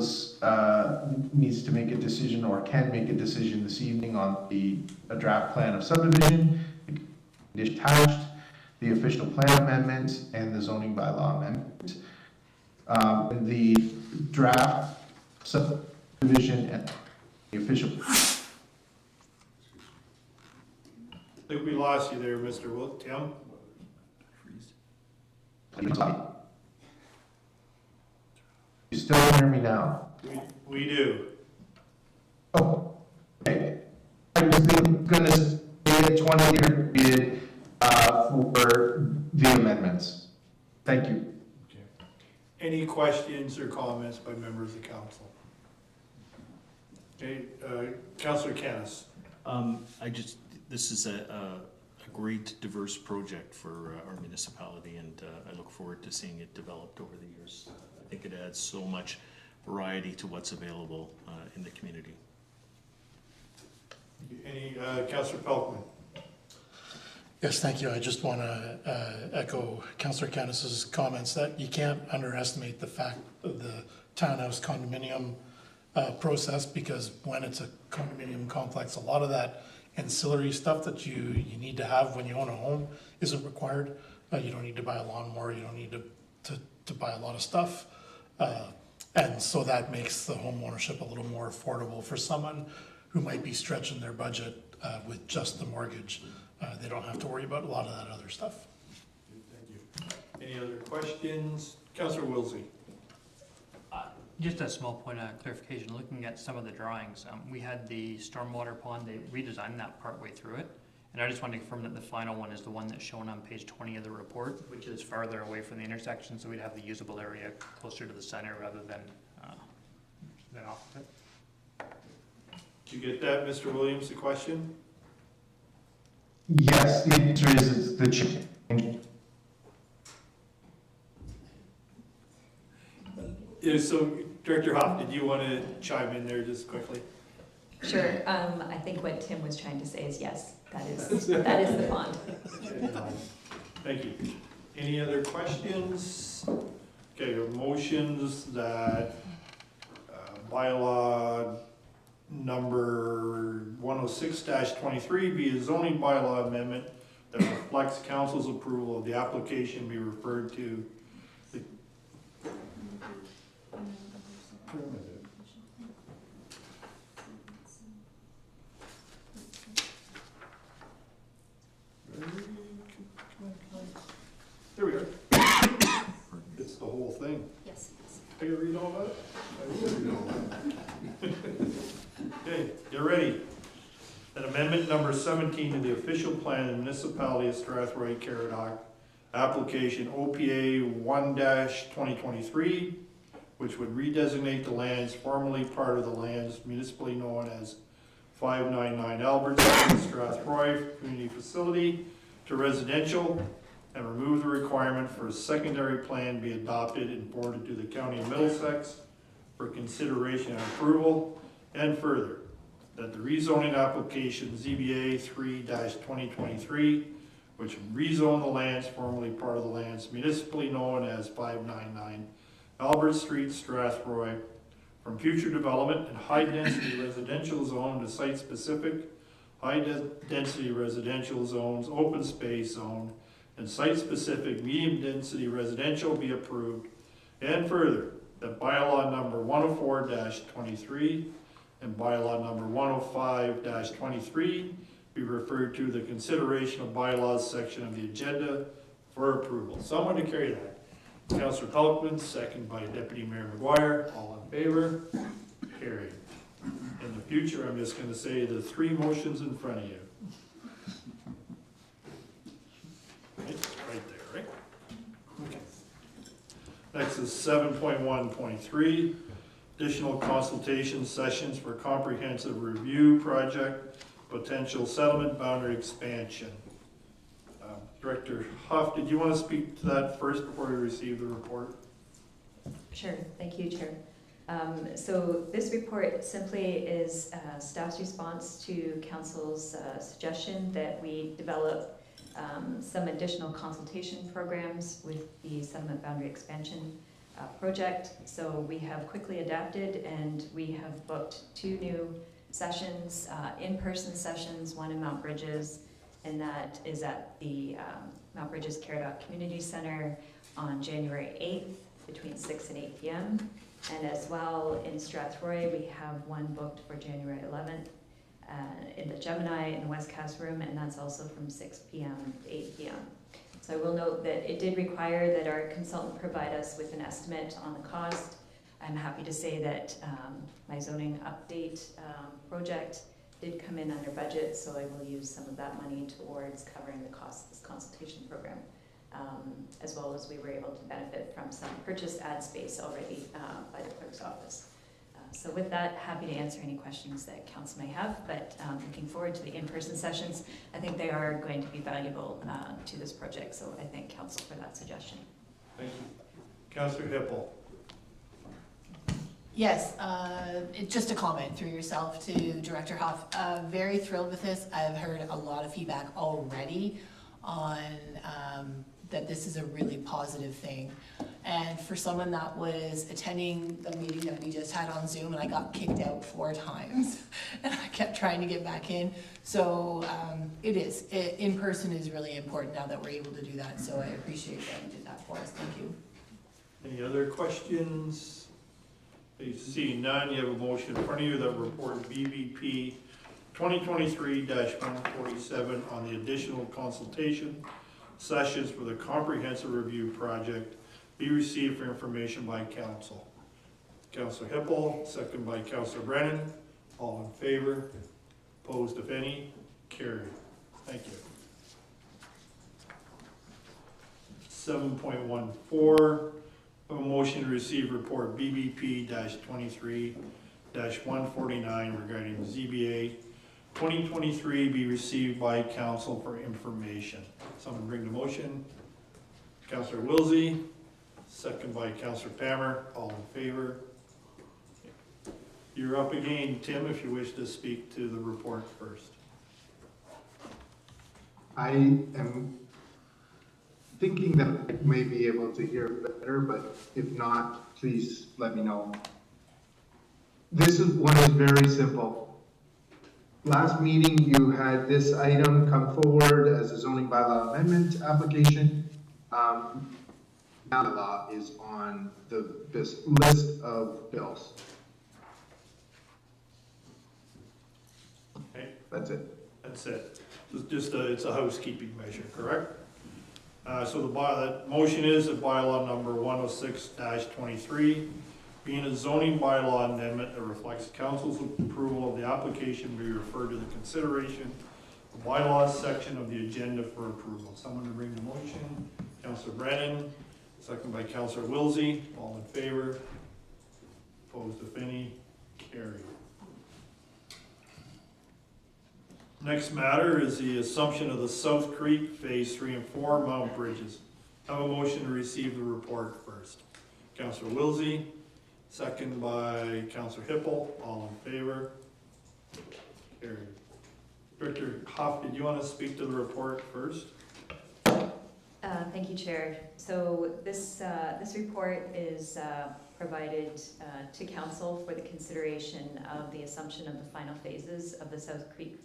needs to make a decision or can make a decision this evening on a draft plan of subdivision, attached, the official plan amendment, and the zoning bylaw amendment. The draft subdivision and the official. I think we lost you there, Mr. Tim. You still hear me now? We do. Oh, okay. I was going to say a 20-year period for the amendments. Thank you. Any questions or comments by members of council? Okay, Councillor Canis. This is a great diverse project for our municipality, and I look forward to seeing it developed over the years. I think it adds so much variety to what's available in the community. Any, Councillor Pelkman? Yes, thank you. I just want to echo Councillor Canis's comments that you can't underestimate the fact of the townhouse condominium process, because when it's a condominium complex, a lot of that ancillary stuff that you need to have when you own a home isn't required. You don't need to buy a lawnmower, you don't need to buy a lot of stuff. And so that makes the home ownership a little more affordable for someone who might be stretching their budget with just the mortgage. They don't have to worry about a lot of that other stuff. Thank you. Any other questions? Councillor Wilsey. Just a small point of clarification, looking at some of the drawings, we had the stormwater pond, they redesigned that partway through it. And I just want to confirm that the final one is the one that's shown on page 20 of the report, which is farther away from the intersection, so we'd have the usable area closer to the center rather than off of it. Did you get that, Mr. Williams, the question? Yes, the answer is the change. Yeah, so Director Hoff, did you want to chime in there just quickly? Sure. I think what Tim was trying to say is yes, that is the pond. Thank you. Any other questions? Okay, motions that bylaw number 106-23 be a zoning bylaw amendment that reflects council's approval of the application be referred to the there we are. It's the whole thing. Yes. I can read all that? I will read all that. Okay, get ready. That amendment number 17 to the official plan of the Municipality of Strathroy-Caradoc, application OPA 1-2023, which would redesignate the lands formerly part of the lands municipally known as 599 Albert Street, Strathroy Community Facility to residential, and remove the requirement for a secondary plan be adopted and forwarded to the County of Middlesex for consideration and approval, and further, that the rezoning application ZBA 3-2023, which rezone the lands formerly part of the lands municipally known as 599 Albert Street, Strathroy, from future development in high-density residential zone to site-specific high-density residential zones, open space zone, and site-specific medium-density residential be approved, and further, that bylaw number 104-23 and bylaw number 105-23 be referred to the consideration of bylaws section of the agenda for approval. Someone to carry that. Councillor Pelkman, second by Deputy Mayor McGuire. All in favor? Carried. In the future, I'm just going to say the three motions in front of you. Right there, right? Okay. Next is 7.1.3, additional consultation sessions for comprehensive review project, potential settlement boundary expansion. Director Huff, did you want to speak to that first before we receive the report? Sure, thank you, Chair. So this report simply is staff's response to Council's suggestion that we develop some additional consultation programs with the settlement boundary expansion project. So we have quickly adapted and we have booked 2 new sessions, in-person sessions, one in Mount Bridges, and that is at the Mount Bridges Caradoc Community Center on January 8th between 6 and 8 p.m. And as well in Strathroy, we have one booked for January 11th in the Gemini in the Westcast Room, and that's also from 6 p.m. to 8 p.m. So I will note that it did require that our consultant provide us with an estimate on the cost. I'm happy to say that my zoning update project did come in under budget, so I will use some of that money towards covering the cost of this consultation program, as well as we were able to benefit from some purchased ad space already by the clerk's office. So with that, happy to answer any questions that council may have, but looking forward to the in-person sessions. I think they are going to be valuable to this project, so I thank council for that suggestion. Thank you. Councillor Hippel. Yes, just a comment through yourself to Director Huff. Very thrilled with this. I've heard a lot of feedback already on that this is a really positive thing. And for someone that was attending the meeting that we just had on Zoom, and I got kicked out 4 times, and I kept trying to get back in. So in person is really important now that we're able to do that. So I appreciate that you did that for us. Thank you. Any other questions? Seeing none, you have a motion in front of you that report BBP 2023-147 on the additional consultation sessions for the comprehensive review project be received for information by council. Councillor Hippel, second by Councillor Brennan. All in favor? Opposed, if any? Carried. Thank you. 7.14. A motion to receive report BBP-23-149 regarding ZBA 2023 be received by council for information. Someone bring the motion. Councillor Wilsey, second by Councillor Pammer. All in favor? You're up again, Tim, if you wish to speak to the report first. I am thinking that I may be able to hear better, but if not, please let me know. This one is very simple. Last meeting, you had this item come forward as a zoning bylaw amendment application. Now the law is on this list of bills. Okay, That's it. that's it. It's a housekeeping measure, correct? So the motion is that bylaw number 106-23, being a zoning bylaw amendment that reflects council's approval of the application, be referred to the consideration of bylaws section of the agenda for approval. Someone to bring the motion. Councillor Brennan, second by Councillor Wilsey. All in favor? Opposed, if any? Carried. Next matter is the assumption of the South Creek Phase 3 and 4 Mount Bridges. Have a motion to receive the report first. Councillor Wilsey, second by Councillor Hippel. All in favor? Director Huff, did you want to speak to the report first? Thank you, Chair. So this report is provided to Council for the consideration of the assumption of the final phases of the South Creek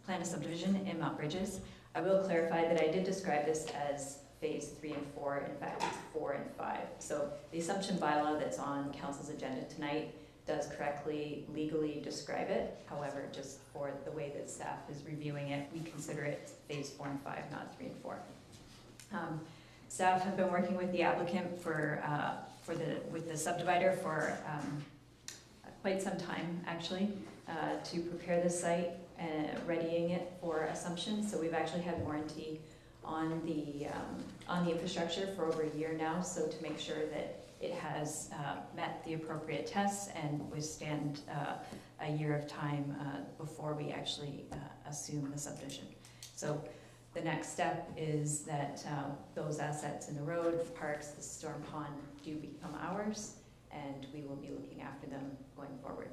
plan of subdivision in Mount Bridges. I will clarify that I did describe this as phase 3 and 4. In fact, it's 4 and 5. So the assumption bylaw that's on Council's agenda tonight does correctly legally describe it. However, just for the way that staff is reviewing it, we consider it phase 4 and 5, not 3 and 4. Staff have been working with the applicant with the subdivider for quite some time, actually, to prepare the site and readying it for assumption. So we've actually had warranty on the infrastructure for over a year now, so to make sure that it has met the appropriate tests and withstand a year of time before we actually assume the subdivision. So the next step is that those assets in the road, the parks, the storm pond do become ours, and we will be looking after them going forward.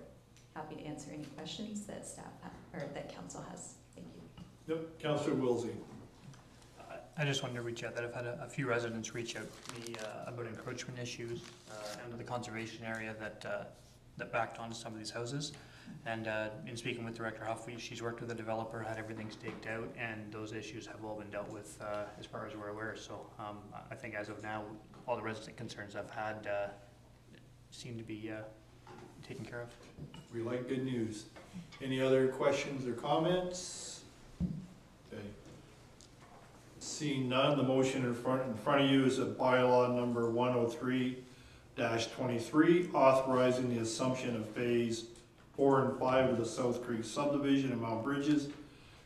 Happy to answer any questions that staff or that council has. Thank you. Yep, Councillor Wilsey. I just wanted to reach out that I've had a few residents reach out to me about encroachment issues and the conservation area that backed onto some of these houses. And in speaking with Director Huff, she's worked with the developer, had everything staked out, and those issues have all been dealt with as far as we're aware. So I think as of now, all the resident concerns I've had seem to be taken care of. We like good news. Any other questions or comments? Okay. Seeing none, the motion in front of you is a bylaw number 103-23, authorizing the assumption of phase 4 and 5 of the South Creek subdivision in Mount Bridges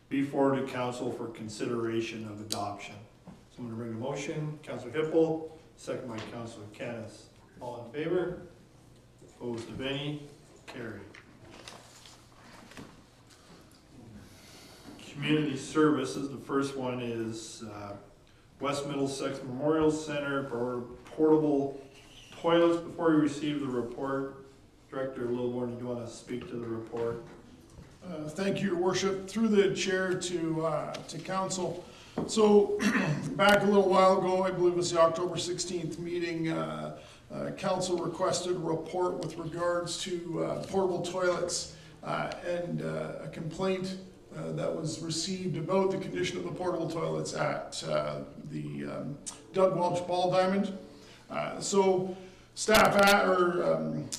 be forwarded to council for consideration of adoption. So I'm going to bring the motion. Councillor Hippel, second by Councillor Kennis. All in favor? Opposed, if any? Carried. Community services, the first one is West Middlesex Memorial Center for portable toilets. Before we receive the report, Director Lilborn, do you want to speak to the report? Thank you, Your Worship. Through the chair to council. So back a little while ago, I believe it was the October 16th meeting, council requested a report with regards to portable toilets and a complaint that was received about the condition of the portable toilets at the Doug Welch Ball Diamond. So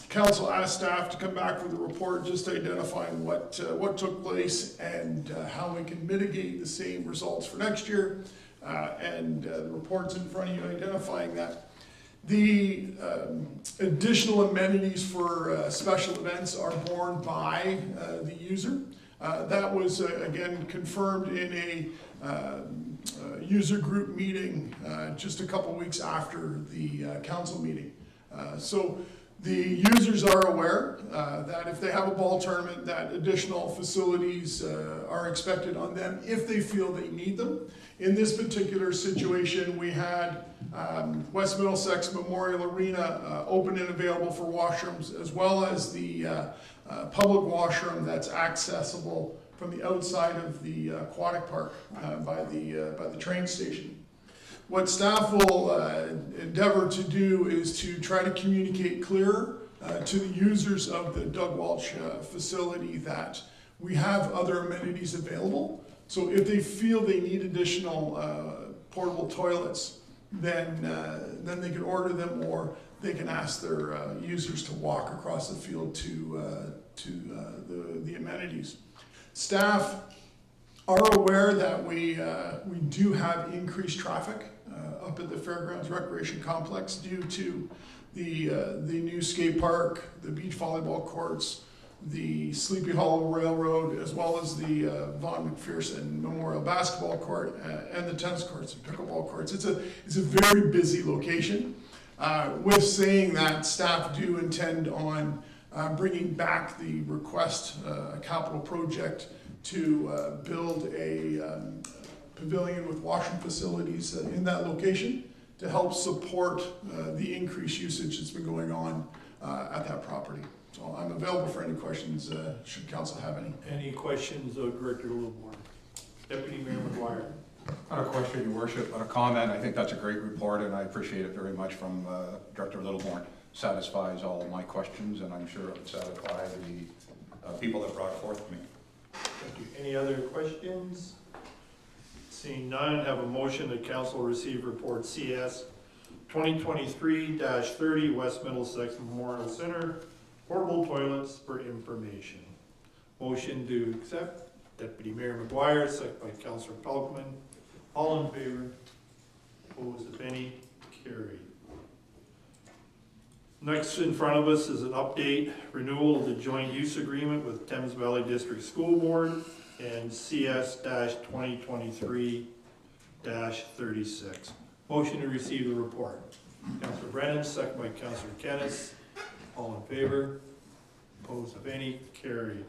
council asked staff to come back with a report just identifying what took place and how we can mitigate the same results for next year. The report's in front of you identifying that. The additional amenities for special events are borne by the user. That was again confirmed in a user group meeting just a couple weeks after the council meeting. So the users are aware that if they have a ball tournament, that additional facilities are expected on them if they feel they need them. In this particular situation, we had West Middlesex Memorial Arena open and available for washrooms, as well as the public washroom that's accessible from the outside of the aquatic park by the train station. What staff will endeavor to do is to try to communicate clearer to the users of the Doug Welch facility that we have other amenities available. So if they feel they need additional portable toilets, then they can order them, or they can ask their users to walk across the field to the amenities. Staff are aware that we do have increased traffic up at the Fairgrounds Recreation Complex due to the new skate park, the beach volleyball courts, the Sleepy Hollow Railroad, as well as the Von McPherson Memorial Basketball Court and the tennis courts and pickleball courts. It's a very busy location. With saying that, staff do intend on bringing back the request, a capital project to build a pavilion with washroom facilities in that location to help support the increased usage that's been going on at that property. So I'm available for any questions, should council have any. Any questions of Director Littlemore? Deputy Mayor McGuire. Not a question, Your Worship, but a comment. I think that's a great report, and I appreciate it very much from Director Littlemore. Satisfies all of my questions, and I'm sure it would satisfy the people that brought it forth to me. Thank you. Any other questions? Seeing none, have a motion that council receive report CS 2023-30 West Middlesex Memorial Center, portable toilets for information. Motion to accept, Deputy Mayor McGuire, second by Councillor Pelkman. All in favor? Opposed, if any? Carried. Next in front of us is an update, renewal of the joint use agreement with Thames Valley District School Board and CS-2023-36. Motion to receive the report. Councillor Brennan, second by Councillor Kennis. All in favor? Opposed, if any? Carried.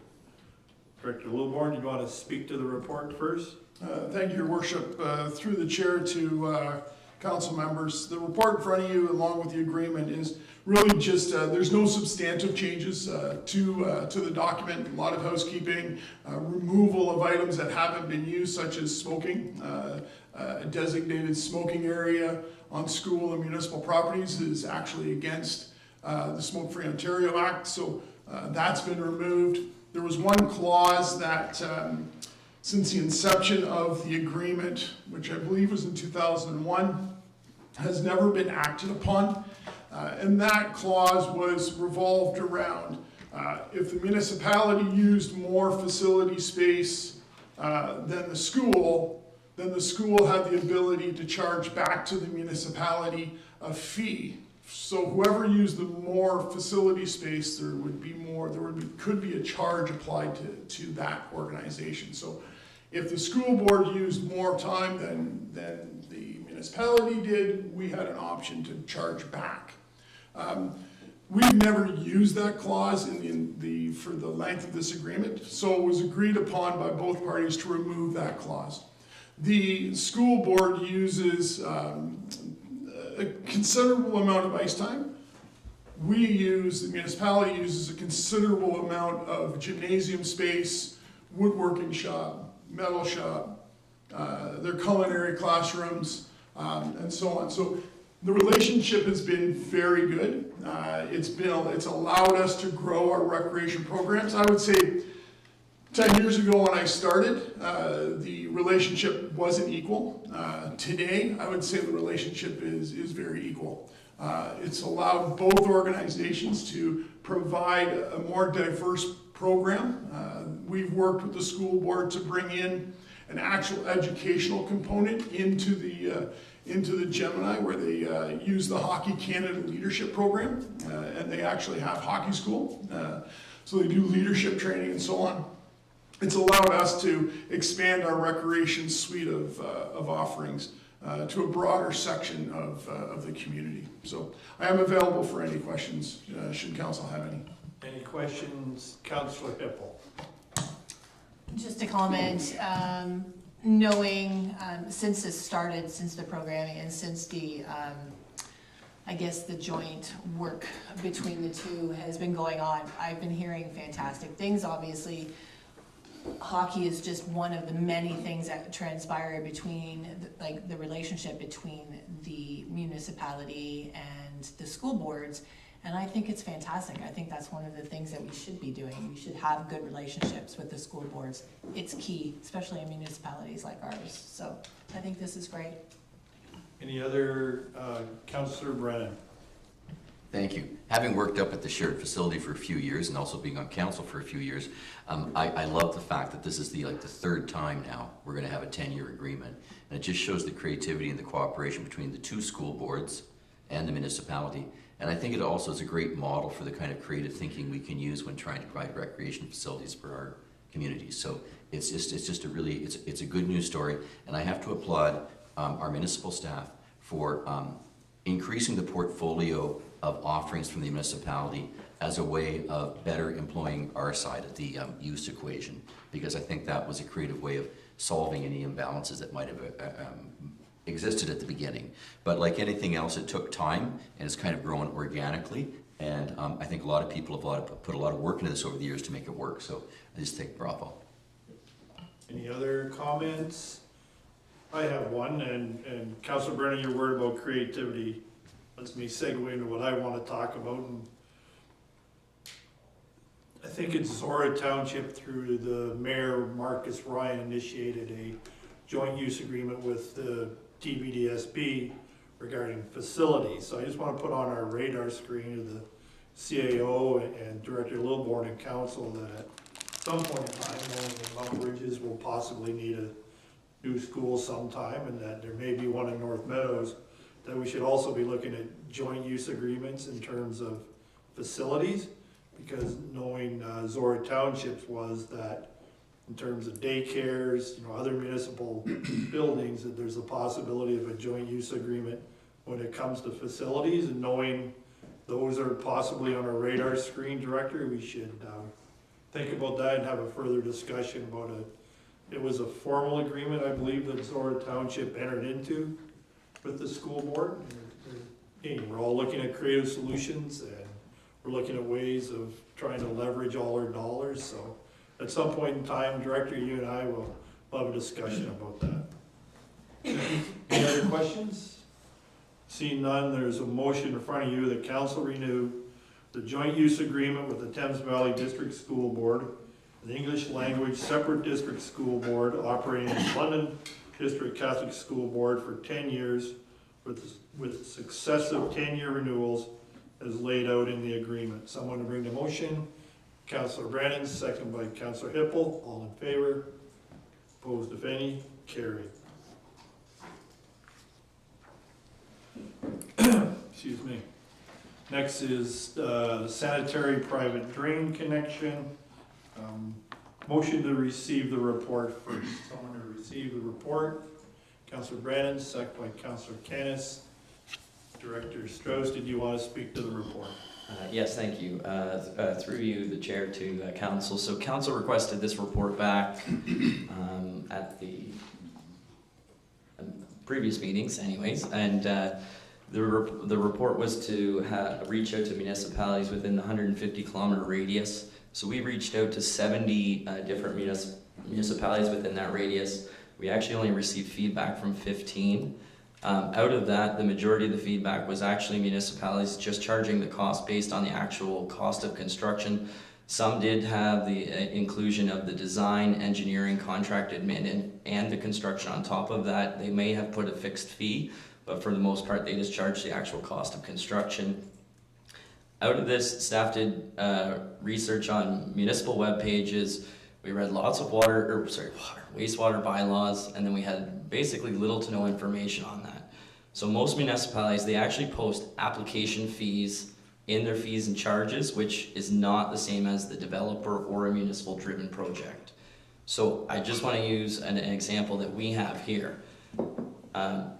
Director Littlemore, do you want to speak to the report first? Thank you, Your Worship. Through the chair to council members, the report in front of you, along with the agreement, is really just, there's no substantive changes to the document. A lot of housekeeping, removal of items that haven't been used, such as smoking. A designated smoking area on school and municipal properties is actually against the Smoke-Free Ontario Act, so that's been removed. There was one clause that since the inception of the agreement, which I believe was in 2001, has never been acted upon. And that clause was revolved around if the municipality used more facility space than the school had the ability to charge back to the municipality a fee. So whoever used the more facility space, could be a charge applied to that organization. So if the school board used more time than the municipality did, we had an option to charge back. We've never used that clause for the length of this agreement, so it was agreed upon by both parties to remove that clause. The school board uses a considerable amount of ice time. The municipality uses a considerable amount of gymnasium space, woodworking shop, metal shop, their culinary classrooms, and so on. So the relationship has been very good. It's allowed us to grow our recreation programs. I would say 10 years ago when I started, the relationship wasn't equal. Today, I would say the relationship is very equal. It's allowed both organizations to provide a more diverse program. We've worked with the school board to bring in an actual educational component into the Gemini, where they use the Hockey Canada Leadership Program, and they actually have hockey school. So they do leadership training and so on. It's allowed us to expand our recreation suite of offerings to a broader section of the community. So I am available for any questions, should council have any. Any questions? Councillor Hippel. Just a comment, knowing since this started, since the programming and since the, I guess the joint work between the two has been going on, I've been hearing fantastic things. Obviously, hockey is just one of the many things that transpire between, the relationship between the municipality and the school boards. And I think it's fantastic. I think that's one of the things that we should be doing. We should have good relationships with the school boards. It's key, especially in municipalities like ours. So I think this is great. Any other, Councillor Brennan? Thank you. Having worked up at the shared facility for a few years and also being on council for a few years, I love the fact that this is the third time now we're going to have a 10-year agreement. And it just shows the creativity and the cooperation between the two school boards and the municipality. And I think it also is a great model for the kind of creative thinking we can use when trying to provide recreation facilities for our communities. So it's just a really, it's a good news story. And I have to applaud our municipal staff for increasing the portfolio of offerings from the municipality as a way of better employing our side of the use equation, because I think that was a creative way of solving any imbalances that might have existed at the beginning. But like anything else, it took time and it's kind of grown organically. And I think a lot of people have put a lot of work into this over the years to make it work, so I just think bravo. Any other comments? I have one, and Councilor Brennan, your word about creativity lets me segue into what I want to talk about. And I think it's Zora Township, through the mayor, Marcus Ryan, initiated a joint use agreement with the TVDSB regarding facilities. So I just want to put on our radar screen of the CAO and Director Lilborn and Council that at some point in time, knowing that Mount Ridges will possibly need a new school sometime, and that there may be one in North Meadows, that we should also be looking at joint use agreements in terms of facilities, because knowing Zora Townships was that in terms of daycares, other municipal buildings, that there's a possibility of a joint use agreement when it comes to facilities, and knowing those are possibly on our radar screen, Director, we should think about that and have a further discussion about it was a formal agreement, I believe, that Zora Township entered into with the school board. Again, we're all looking at creative solutions, and we're looking at ways of trying to leverage all our dollars. So at some point in time, Director, you and I will have a discussion about that. Any other questions? Seeing none, there's a motion in front of you that council renew the joint use agreement with the Thames Valley District School Board, the English Language Separate District School Board operating in London District Catholic School Board for 10 years with successive 10-year renewals as laid out in the agreement. Someone to bring the motion? Councilor Brannan, second by Councilor Hippel. All in favor? Opposed, if any? Carried. Excuse me. Next is sanitary private drain connection. Motion to receive the report first. Someone to receive the report. Councilor Brannan, second by Councilor Canis. Director Strauss, did you want to speak to the report? Yes, thank you. Through you, the chair, to council. So council requested this report back at the previous meetings anyways, and the report was to reach out to municipalities within the 150 kilometer radius. So we reached out to 70 different municipalities within that radius. We actually only received feedback from 15. Out of that, the majority of the feedback was actually municipalities just charging the cost based on the actual cost of construction. Some did have the inclusion of the design, engineering, contract admin, and the construction on top of that. They may have put a fixed fee, but for the most part, they just charged the actual cost of construction. Out of this, staff did research on municipal web pages. We read lots of wastewater bylaws, and then we had basically little to no information on that. So most municipalities, they actually post application fees in their fees and charges, which is not the same as the developer or a municipal driven project. So I just want to use an example that we have here.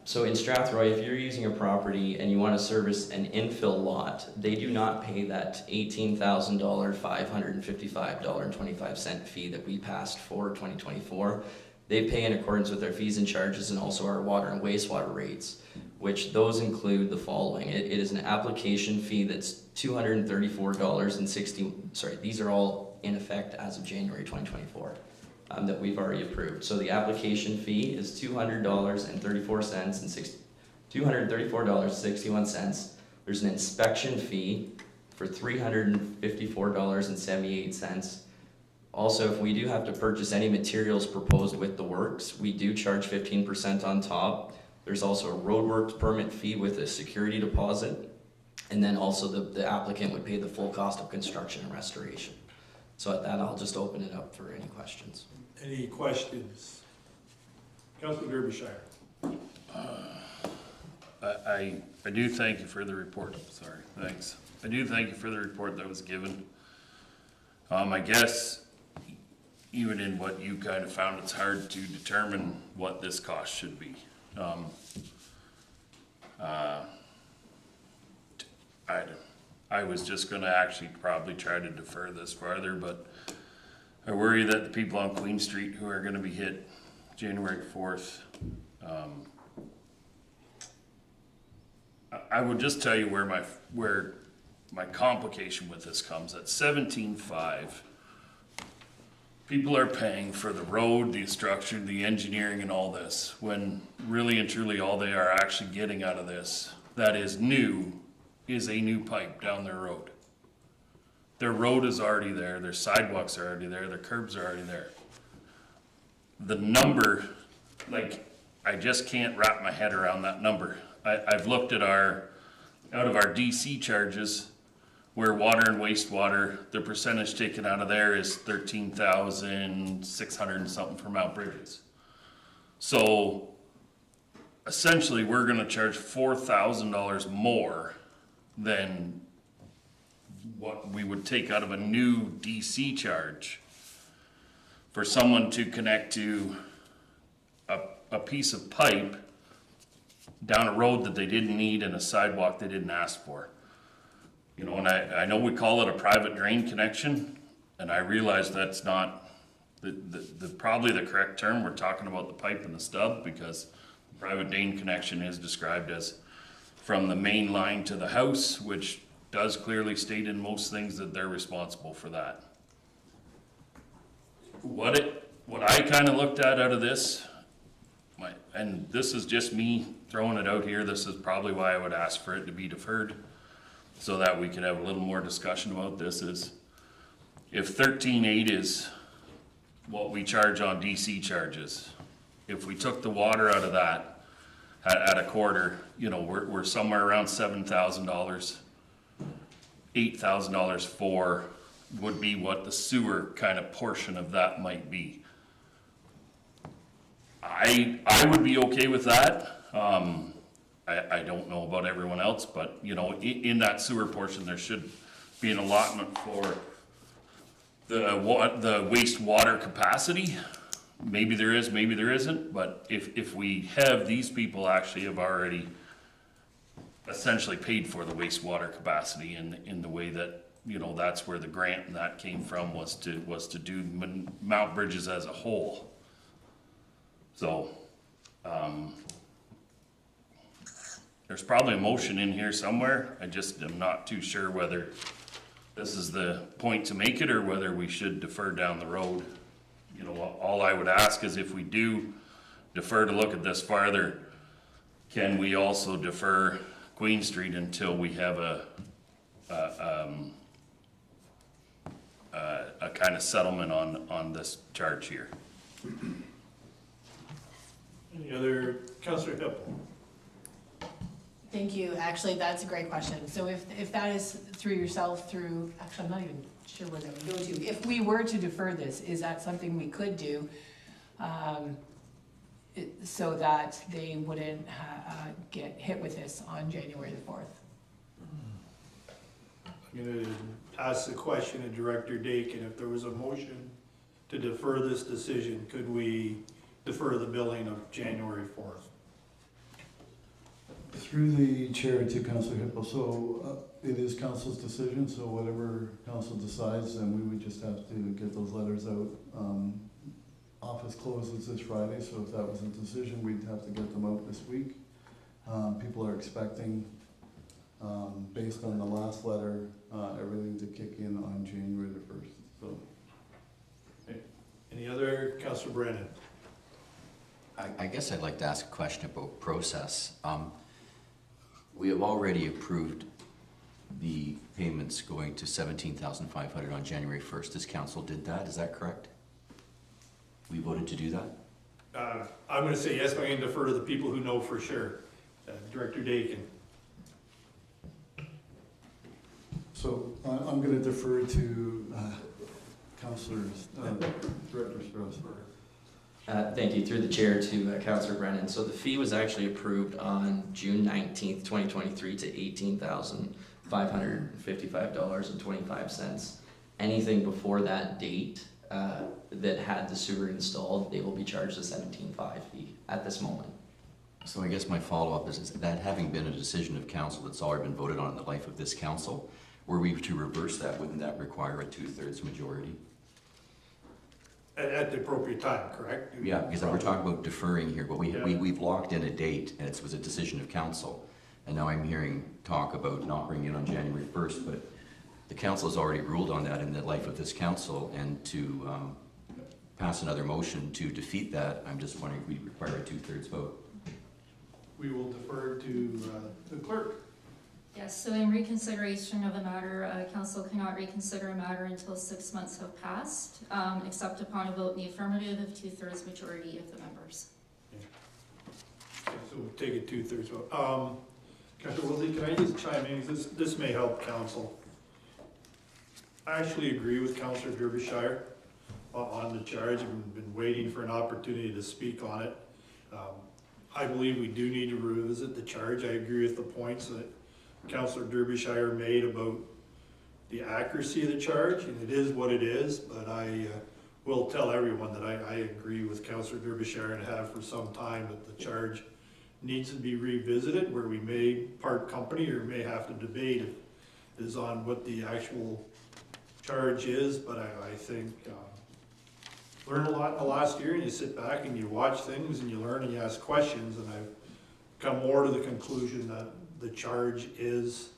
So in Strathroy, if you're using a property and you want to service an infill lot, they do not pay that $18,000, $555.25 fee that we passed for 2024. They pay in accordance with their fees and charges and also our water and wastewater rates, which those include the following. It is an application fee that's $234.60. These are all in effect as of January 2024. That we've already approved. So the application fee is $234.61. There's an inspection fee for $354.78. Also, if we do have to purchase any materials proposed with the works, we do charge 15% on top. There's also a roadworks permit fee with a security deposit. And then also the applicant would pay the full cost of construction and restoration. So at that, I'll just open it up for any questions. Any questions? Councilor Derbyshire. I do thank you for the report. Sorry, thanks. I do thank you for the report that was given. I guess even in what you kind of found, it's hard to determine what this cost should be. I was just gonna actually probably try to defer this farther, but I worry that the people on Queen Street who are gonna be hit January 4th, I will just tell you where my complication with this comes at 17.5. People are paying for the road, the structure, the engineering and all this, when really and truly all they are actually getting out of this that is new is a new pipe down their road. Their road is already there, their sidewalks are already there, their curbs are already there. The number, like, I just can't wrap my head around that number. I've looked at out of our DC charges, where water and wastewater, the percentage taken out of there is 13,600 and something for Mount Bridges. So essentially, we're gonna charge $4,000 more than what we would take out of a new DC charge for someone to connect to a piece of pipe down a road that they didn't need and a sidewalk they didn't ask for. You know, and I know we call it a private drain connection, and I realize that's not probably the correct term. We're talking about the pipe and the stub, because private drain connection is described as from the main line to the house, which does clearly state in most things that they're responsible for that. What I kind of looked at out of this, and this is just me throwing it out here, this is probably why I would ask for it to be deferred, so that we could have a little more discussion about this, is if 13.8 is what we charge on DC charges, if we took the water out of that at a quarter, you know, we're somewhere around $7,000. $8,000 for would be what the sewer kind of portion of that might be. I would be okay with that. I don't know about everyone else, but you know, in that sewer portion, there should be an allotment for the wastewater capacity. Maybe there is, maybe there isn't, but if we have, these people actually have already essentially paid for the wastewater capacity in the way that, you know, that's where the grant and that came from, was to do Mount Bridges as a whole. So, there's probably a motion in here somewhere. I just am not too sure whether this is the point to make it or whether we should defer down the road. You know, all I would ask is, if we do defer to look at this farther, can we also defer Queen Street until we have a kind of settlement on this charge here? Any other, Councillor Hippel? Thank you. Actually, that's a great question. So if that is through yourself, actually, I'm not even sure where that would go to. If we were to defer this, is that something we could do, so that they wouldn't get hit with this on January the 4th? I'm going to ask the question of Director Dakin. If there was a motion to defer this decision, could we defer the billing of January 4th? Through the chair to Councillor Hippel, so it is council's decision, so whatever council decides, then we would just have to get those letters out. Office closes this Friday, so if that was a decision, we'd have to get them out this week. People are expecting, based on the last letter, everything to kick in on January the 1st. So, Any other, Councillor Brennan? I guess I'd like to ask a question about process. We have already approved the payments going to $17,500 on January 1st. This council did that, is that correct? We voted to do that? I'm going to say yes, but I'm going to defer to the people who know for sure. Director Dakin. so I'm going to defer to Councillors, Director Strauss. Thank you. Through the chair to Councillor Brennan. So the fee was actually approved on June 19th, 2023 to $18,555.25. Anything before that date that had the sewer installed, they will be charged a $17,500 fee at this moment. So I guess my follow-up is that having been a decision of council that's already been voted on in the life of this council, were we to reverse that, wouldn't that require a 2/3 majority? At the appropriate time, correct? Yeah, because we're talking about deferring here, but we've locked in a date, and it was a decision of council. And now I'm hearing talk about not bringing it on January 1st, but the council has already ruled on that in the life of this council, and to pass another motion to defeat that, I'm just wondering if we require a 2/3 vote. We will defer to the clerk. Yes, so in reconsideration of a matter, council cannot reconsider a matter until 6 months have passed, except upon a vote in the affirmative of 2/3 majority of the members. Okay, so we'll take a 2/3 vote. Councilor Willie, can I just chime in? This may help council. I actually agree with Councilor Derbyshire on the charge. I've been waiting for an opportunity to speak on it. I believe we do need to revisit the charge. I agree with the points that Councilor Derbyshire made about the accuracy of the charge, and it is what it is, but I will tell everyone that I agree with Councilor Derbyshire and have for some time that the charge needs to be revisited, where we may part company or may have to debate it, is on what the actual charge is, but I think learned a lot in the last year, and you sit back and you watch things and you learn and you ask questions, and I've come more to the conclusion that the charge is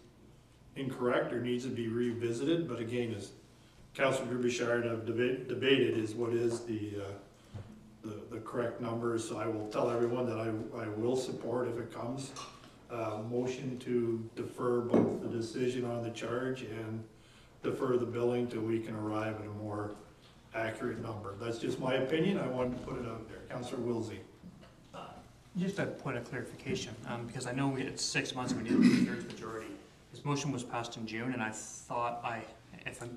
incorrect or needs to be revisited. But again, as Councilor Derbyshire and I have debated, is what is the correct number. So I will tell everyone that I will support, if it comes, motion to defer both the decision on the charge and defer the billing till we can arrive at a more accurate number. That's just my opinion. I wanted to put it out there. Councilor Wilsey. Just a point of clarification, because I know it's 6 months, we need a 2/3 majority. This motion was passed in June, and I thought if I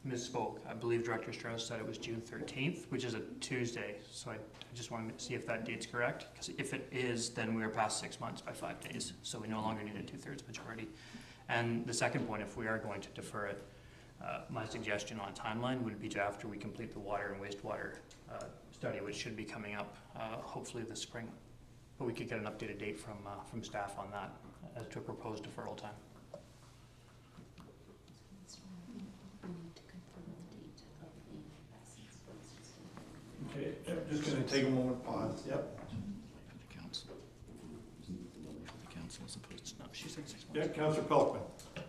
misspoke, I believe Director Strauss said it was June 13th, which is a Tuesday. So I just wanted to see if that date's correct, because if it is, then we are past 6 months by 5 days. So we no longer need a 2/3 majority. And the second point, if we are going to defer it, my suggestion on timeline would be to after we complete the water and wastewater study, which should be coming up hopefully this spring. But we could get an updated date from staff on that as to a proposed deferral time. Okay, I'm just gonna take a moment, pause. Yep. The council. The council as opposed to, No, she said 6 months. Yeah, Councilor Pelkman.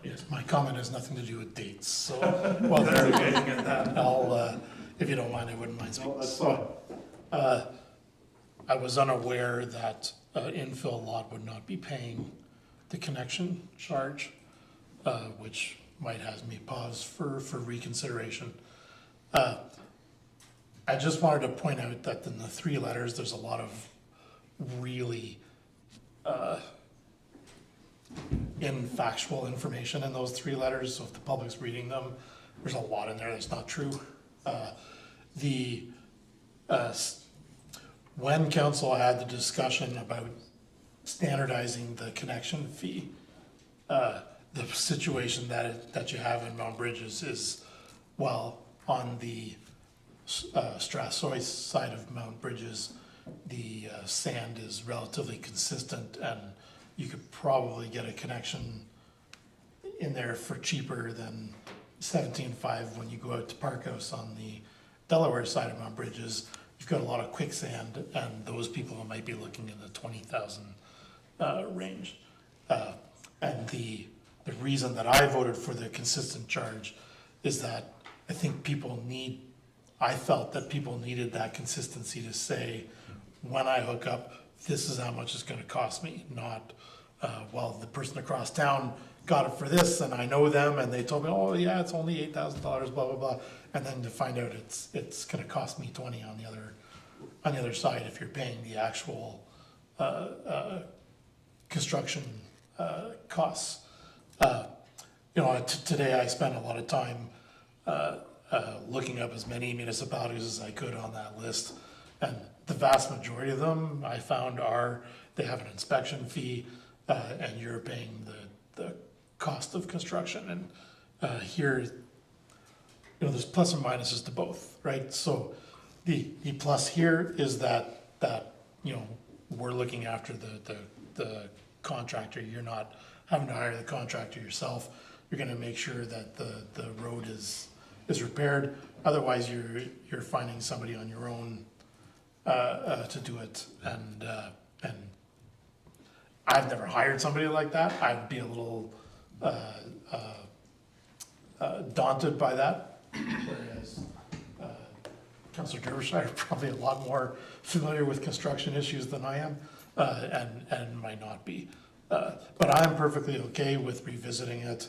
Yes, my comment has nothing to do with dates, so while they're looking at that, I'll, if you don't mind, I wouldn't mind speaking. No, that's fine. I was unaware that infill lot would not be paying the connection charge, which might have me pause for reconsideration. I just wanted to point out that in the 3 letters, there's a lot of really infactual information in those 3 letters, so if the public's reading them, there's a lot in there that's not true. When council had the discussion about standardizing the connection fee, the situation that you have in Mount Bridges is, well, on the Strathroy side of Mount Bridges, the sand is relatively consistent, and you could probably get a connection in there for cheaper than $17.5 when you go out to Park House on the Delaware side of Mount Bridges. You've got a lot of quicksand, and those people might be looking in the 20,000 range. And the reason that I voted for the consistent charge is that I felt that people needed that consistency to say, when I hook up, this is how much it's gonna cost me, not, well, the person across town got it for this, and I know them, and they told me, oh yeah, it's only $8,000, blah, blah, blah. And then to find out it's gonna cost me 20 on the other side if you're paying the actual construction costs. Today I spent a lot of time looking up as many municipalities as I could on that list, and the vast majority of them I found they have an inspection fee, and you're paying the cost of construction. And here, there's plus and minuses to both, right? So the plus here is that we're looking after the contractor. You're not having to hire the contractor yourself. You're going to make sure that the road is repaired. Otherwise, you're finding somebody on your own to do it. And I've never hired somebody like that. I'd be a little daunted by that, whereas Councillor Derbyshire probably a lot more familiar with construction issues than I am, and might not be. But I'm perfectly okay with revisiting it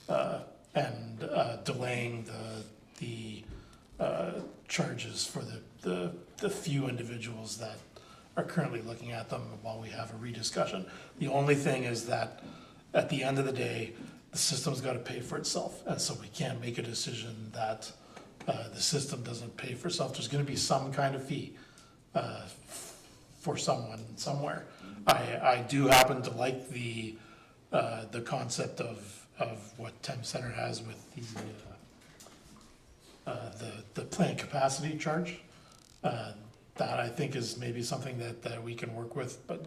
and delaying the charges for the few individuals that are currently looking at them while we have a rediscussion. The only thing is that at the end of the day, the system's got to pay for itself, and so we can't make a decision that the system doesn't pay for itself. There's going to be some kind of fee for someone somewhere. I do happen to like the concept of what Thames Center has with the plant capacity charge. That I think is maybe something that we can work with, but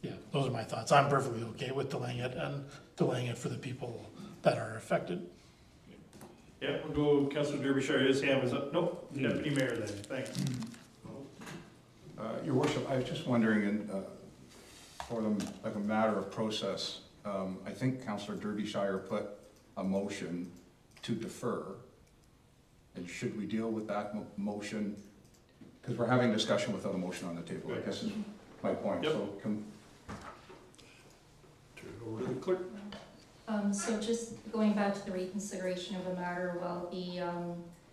yeah, those are my thoughts. I'm perfectly okay with delaying it and delaying it for the people that are affected. Yeah, we'll go, Councillor Derbyshire, his hand was up. Nope, Deputy Mayor then, thanks. Your Worship, I was just wondering, for them, like a matter of process, I think Councillor Derbyshire put a motion to defer. And should we deal with that motion? Because we're having discussion without a motion on the table, I guess is my point. Yep. So turn it over to the clerk. So just going back to the reconsideration of a matter, well, the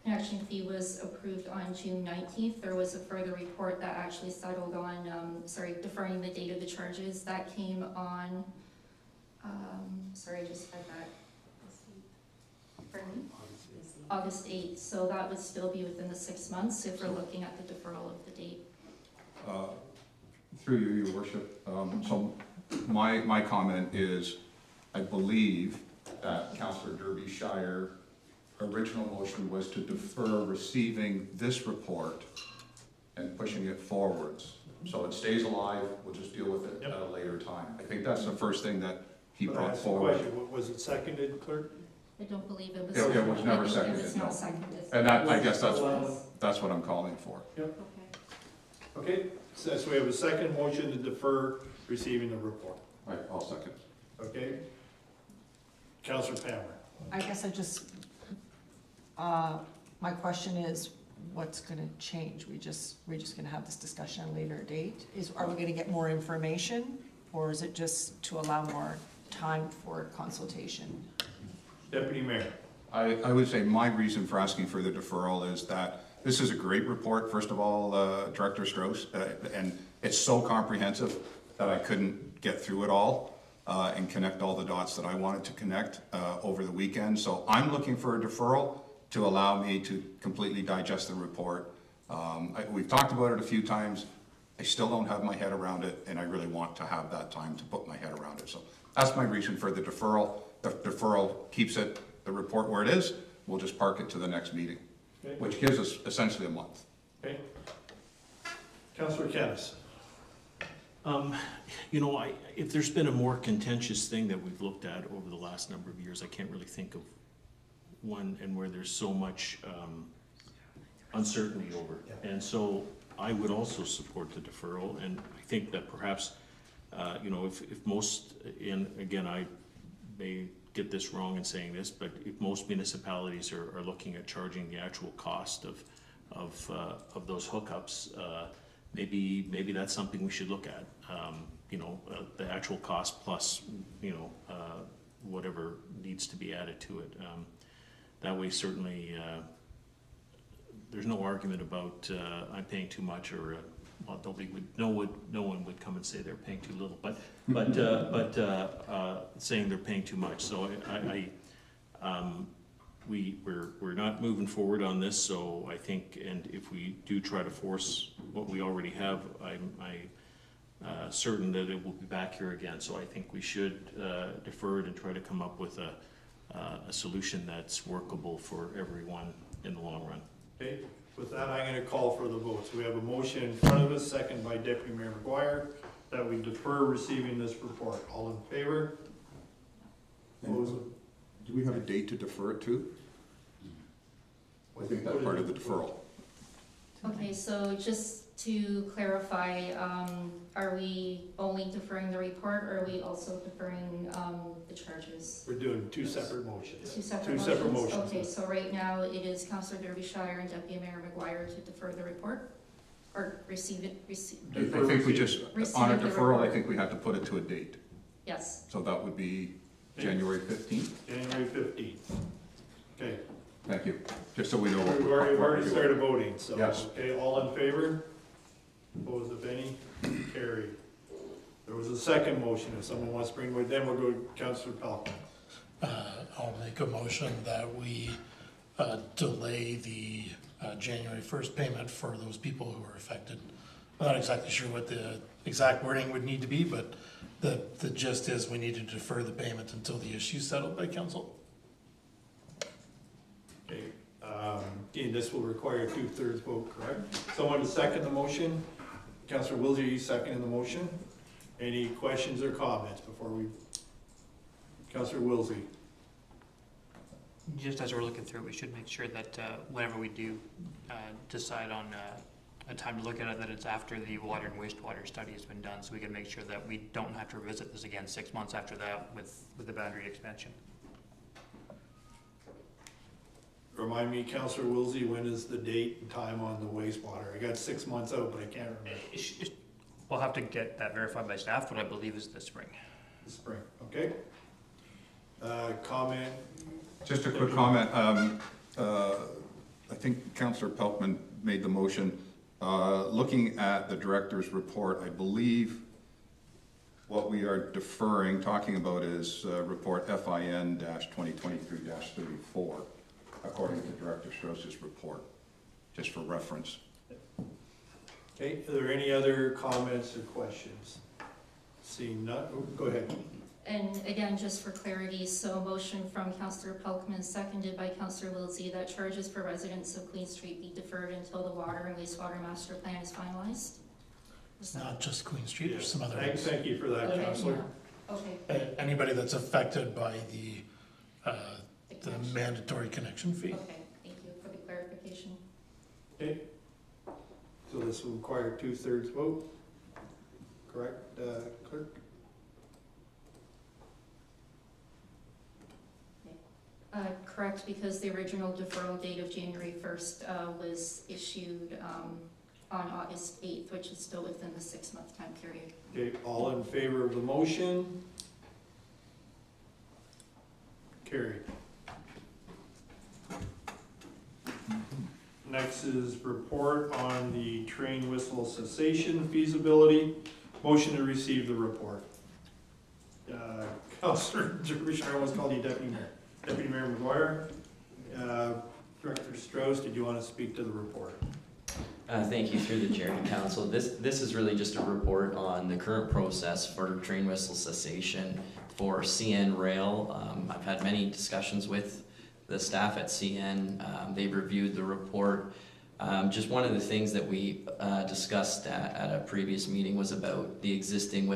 connection fee was approved on June 19th. There was a further report that actually settled on, deferring the date of the charges. That came on, I just had that. Pardon me? August 8th, so that would still be within the 6 months if we're looking at the deferral of the date. through you, Your Worship, so my comment is, I believe that Councillor Derbyshire original motion was to defer receiving this report and pushing it forwards. So it stays alive, we'll just deal with it at a later time. I think that's the first thing that he brought forward. Was it seconded, clerk? I don't believe it was. It was never It seconded, was no. not seconded. And that, I guess that's what I'm calling for. Yep. Okay, so we have a second motion to defer receiving the report. Right, I'll second. Okay? Councillor Palmer. I guess my question is, what's gonna change? We're just gonna have this discussion at a later date? Are we gonna get more information, or is it just to allow more time for consultation? Deputy Mayor. I would say my reason for asking for the deferral is that this is a great report, first of all, Director Strauss, and it's so comprehensive that I couldn't get through it all and connect all the dots that I wanted to connect over the weekend. So I'm looking for a deferral to allow me to completely digest the report. We've talked about it a few times. I still don't have my head around it, and I really want to have that time to put my head around it. So that's my reason for the deferral. The deferral keeps the report where it is. We'll just park it to the next meeting, okay, which gives us essentially a month. Okay. Councillor Kennis. You know, if there's been a more contentious thing that we've looked at over the last number of years, I can't really think of one and where there's so much uncertainty over. And so I would also support the deferral, and I think that perhaps, you know, if most, and again, I may get this wrong in saying this, but if most municipalities are looking at charging the actual cost of those hookups, maybe that's something we should look at. You know, the actual cost plus, you know, whatever needs to be added to it. That way, certainly, there's no argument about I'm paying too much, or well, no one would come and say they're paying too little, but saying they're paying too much. So we're not moving forward on this. So I think, and if we do try to force what we already have, I'm certain that it will be back here again. So I think we should defer it and try to come up with a solution that's workable for everyone in the long run. Okay, with that, I'm going to call for the vote. So we have a motion in front of us, second by Deputy Mayor McGuire, that we defer receiving this report. All in favor? Opposed? Do we have a date to defer it to? I think that's part of the deferral. Okay, so just to clarify, are we only deferring the report, or are we also deferring, the charges? We're doing two separate motions. Two separate motions? Okay, so right now it is Councillor Derbyshire and Deputy Mayor McGuire to defer the report, or receive it, I think we just, on a Receiving the deferral, I report. think we have to put it to a date. yes. So that would be January 15th. January 15th. Okay, Thank you. Just so we know what we've we're. already started voting, so. Yes. Okay, all in favor? Opposed, if any? Carried. There was a second motion, if someone wants to bring it, then we'll go to Councillor Pelkman. I'll make a motion that we delay the January 1st payment for those people who are affected. I'm not exactly sure what the exact wording would need to be, but the gist is we need to defer the payment until the issue is settled by council. Okay, again, this will require a 2/3 vote, correct? Someone to second the motion? Councillor Wilsey, are you seconding the motion? Any questions or comments before we? Councillor Wilsey? Just as we're looking through it, we should make sure that whenever we do decide on a time to look at it, that it's after the water and wastewater study has been done, so we can make sure that we don't have to revisit this again 6 months after that with the boundary expansion. Remind me, Councillor Wilsey, when is the date and time on the wastewater? I got 6 months out, but I can't remember. We'll have to get that verified by staff, but I believe is this spring. This spring, okay? Comment? Just a quick comment. I think Councillor Pelkman made the motion. Looking at the director's report, I believe what we are deferring, talking about is report FIN-2023-34, according to Director Strauss's report, just for reference. Okay, are there any other comments or questions? Seeing none, oh, go ahead. And again, just for clarity, so a motion from Councillor Pelkman, seconded by Councillor Wilsey, that charges for residents of Queen Street be deferred until the water and wastewater master plan is finalized? It's not just Queen Street, there's some other ones. Thank you for that, Okay, Councillor. yeah. Okay, Anybody that's affected by the mandatory connection fee. okay, thank you for the clarification. Okay, so this will require 2/3 vote, correct, clerk? Correct, because the original deferral date of January 1st was issued on August 8th, which is still within the 6-month time period. Okay, all in favor of the motion? Carried. Next is report on the train whistle cessation feasibility. Motion to receive the report. Councillor Derbyshire, I almost called you Deputy Mayor. Deputy Mayor McGuire. Director Strauss, did you want to speak to the report? Thank you, through the chair to council. This is really just a report on the current process for train whistle cessation for CN Rail. I've had many discussions with the staff at CN. They've reviewed the report. Just one of the things that we discussed at a previous meeting was about the existing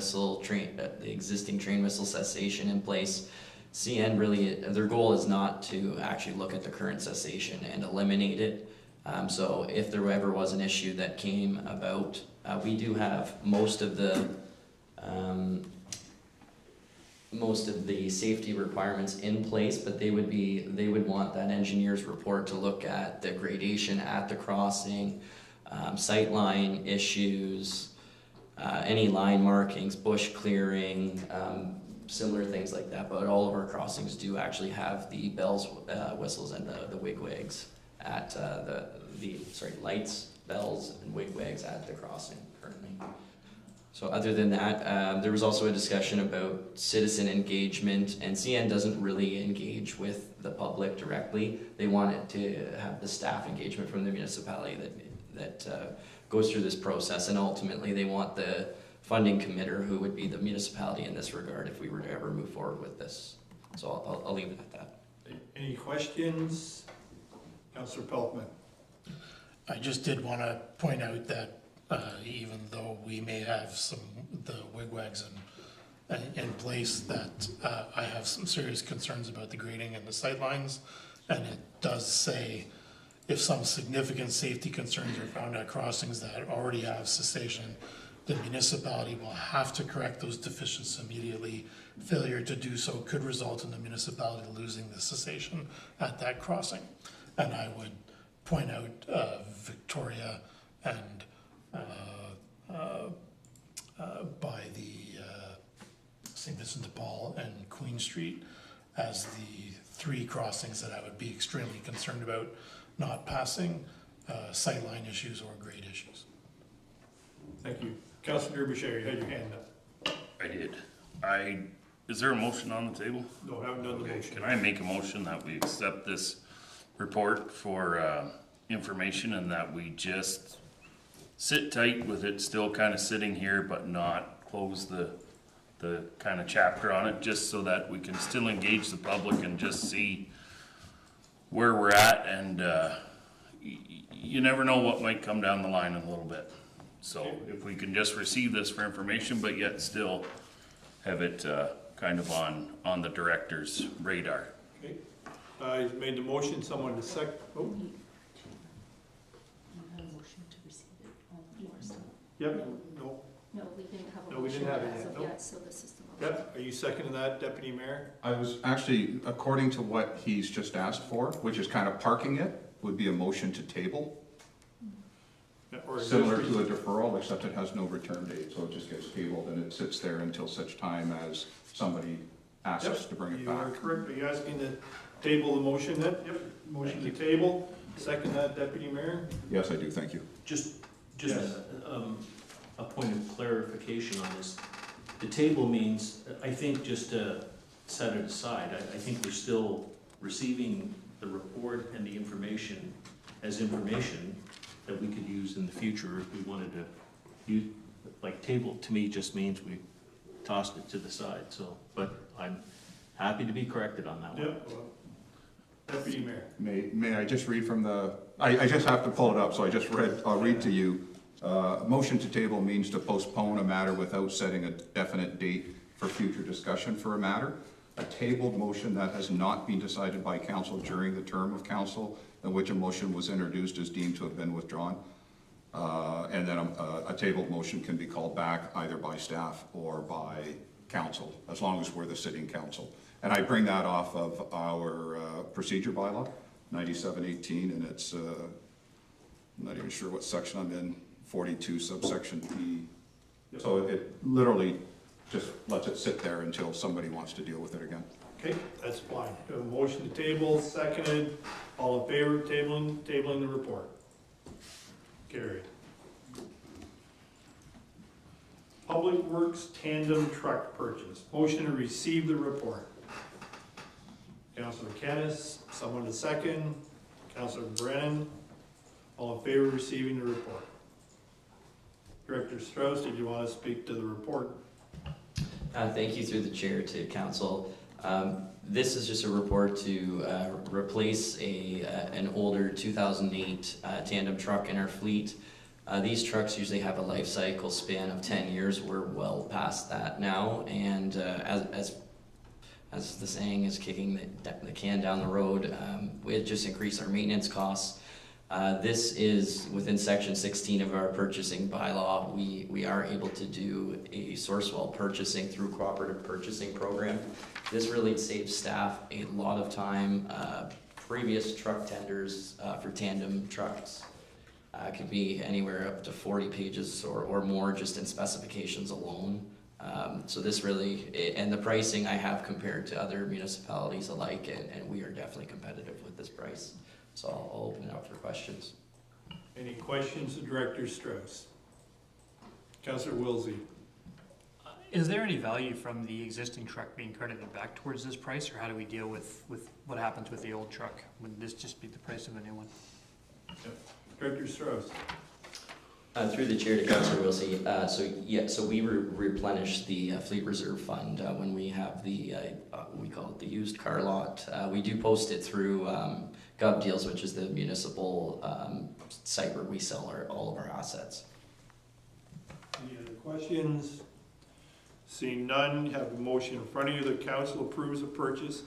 train whistle cessation in place. CN really, their goal is not to actually look at the current cessation and eliminate it. So if there ever was an issue that came about, we do have most of the safety requirements in place, but they would want that engineer's report to look at the gradation at the crossing, sightline issues, any line markings, bush clearing, similar things like that. But all of our crossings do actually have the bells, whistles, and the wigwags at lights, bells, and wigwags at the crossing currently. So other than that, there was also a discussion about citizen engagement, and CN doesn't really engage with the public directly. They want it to have the staff engagement from the municipality that goes through this process, and ultimately they want the funding committer, who would be the municipality in this regard, if we were to ever move forward with this. So I'll leave it at that. Any questions? Councillor Pelkman. I just did want to point out that even though we may have the wigwags in place, that I have some serious concerns about the grading and the sightlines, and it does say if some significant safety concerns are found at crossings that already have cessation, the municipality will have to correct those deficiencies immediately. Failure to do so could result in the municipality losing the cessation at that crossing. And I would point out Victoria and by the St. Vincent de Paul and Queen Street as the three crossings that I would be extremely concerned about not passing sightline issues or grade issues. Thank you. Councilor Derbyshire, you had your hand up. I did. Is there a motion on the table? No, haven't done the Okay, motion. can I make a motion that we accept this report for information and that we just sit tight with it still kind of sitting here, but not close the kind of chapter on it, just so that we can still engage the public and just see where we're at, and you never know what might come down the line in a little bit. So if we can just receive this for information, but yet still have it kind of on the director's radar. Okay. You've made the motion, someone to sec, oh, yep, no, No, we didn't have a No, we motion didn't have it as yet, of no. yet, so this is the motion. yep. Are you seconding that, Deputy Mayor? I was actually, according to what he's just asked for, which is kind of parking it, would be a motion to table, Yeah, or similar just- to a deferral, except it has no return date, so it just gets tabled and it sits there until such time as somebody asks us to bring it You are back. correct. Are you asking to table the motion then? Yep. Motion to table. Second that, Deputy Mayor? Yes, I do, thank you. Yes. A point of clarification on this. The table means, I think, just to set it aside, I think we're still receiving the report and the information as information that we could use in the future if we wanted to use, like, table to me just means we tossed it to the side, so, but I'm happy to be corrected on that one. Yep. Well, Deputy Mayor. May I just read from the, I just have to pull it up, so I'll read to you. Motion to table means to postpone a matter without setting a definite date for future discussion for a matter. A tabled motion that has not been decided by council during the term of council in which a motion was introduced is deemed to have been withdrawn. And then a tabled motion can be called back either by staff or by council, as long as we're the sitting council. And I bring that off of our procedure bylaw, 9718, and it's, I'm not even sure what section I'm in, 42 subsection P. So it literally just lets it sit there until somebody wants to deal with it again. Okay, that's fine. We have a motion to table, seconded. All in favor of tabling the report? Carried. Public Works tandem truck purchase. Motion to receive the report. Councilor Kennis, someone to second. Councilor Brennan. All in favor of receiving the report? Director Strauss, did you want to speak to the report? Thank you through the chair to council. This is just a report to replace an older 2008 tandem truck in our fleet. These trucks usually have a life cycle span of 10 years. We're well past that now, and as the saying is, kicking the can down the road, it just increased our maintenance costs. This is within section 16 of our purchasing bylaw. We are able to do a sourcewell purchasing through cooperative purchasing program. This really saves staff a lot of time. Previous truck tenders for tandem trucks could be anywhere up to 40 pages or more just in specifications alone. So this really, and the pricing I have compared to other municipalities alike, and we are definitely competitive with this price. So I'll open it up for questions. Any questions of Director Strauss? Councilor Wilsey. Is there any value from the existing truck being credited back towards this price, or how do we deal with what happens with the old truck? Would this just be the price of a new one? Director Strauss. Through the chair to Councilor Wilsey, so we replenish the fleet reserve fund when we have the, we call it the used car lot. We do post it through Gov Deals, which is the municipal site where we sell all of our assets. Any other questions? Seeing none, you have a motion in front of you. The council approves the purchase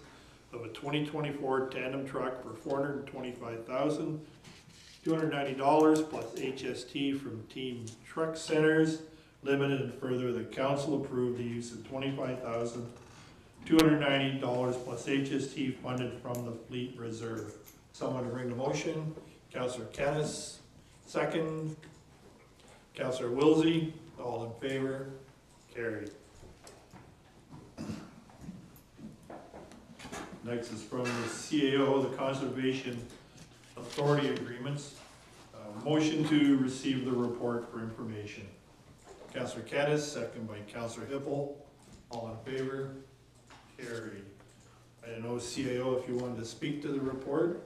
of a 2024 tandem truck for $425,290 plus HST from Team Truck Centers Limited, and further, the council approved the use of $25,290 plus HST funded from the fleet reserve. Someone to bring the motion? Councillor Kennis, second. Councillor Wilsey, all in favor? Carried. Next is from the CAO, the Conservation Authority Agreements. Motion to receive the report for information. Councillor Kennis, second by Councillor Hippel. All in favor? Carried. I don't know, CAO, if you wanted to speak to the report?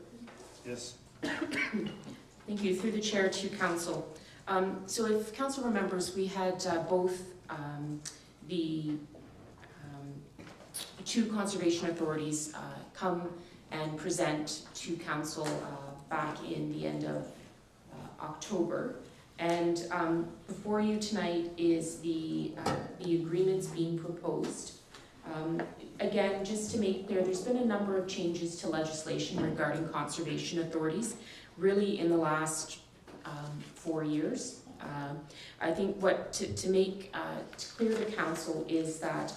Yes. Thank you. Through the chair to council. So if council remembers, we had both the two conservation authorities come and present to council back in the end of October. And before you tonight is the agreements being proposed. Again, just to make clear, there's been a number of changes to legislation regarding conservation authorities, really in the last 4 years. I think what to make clear to council is that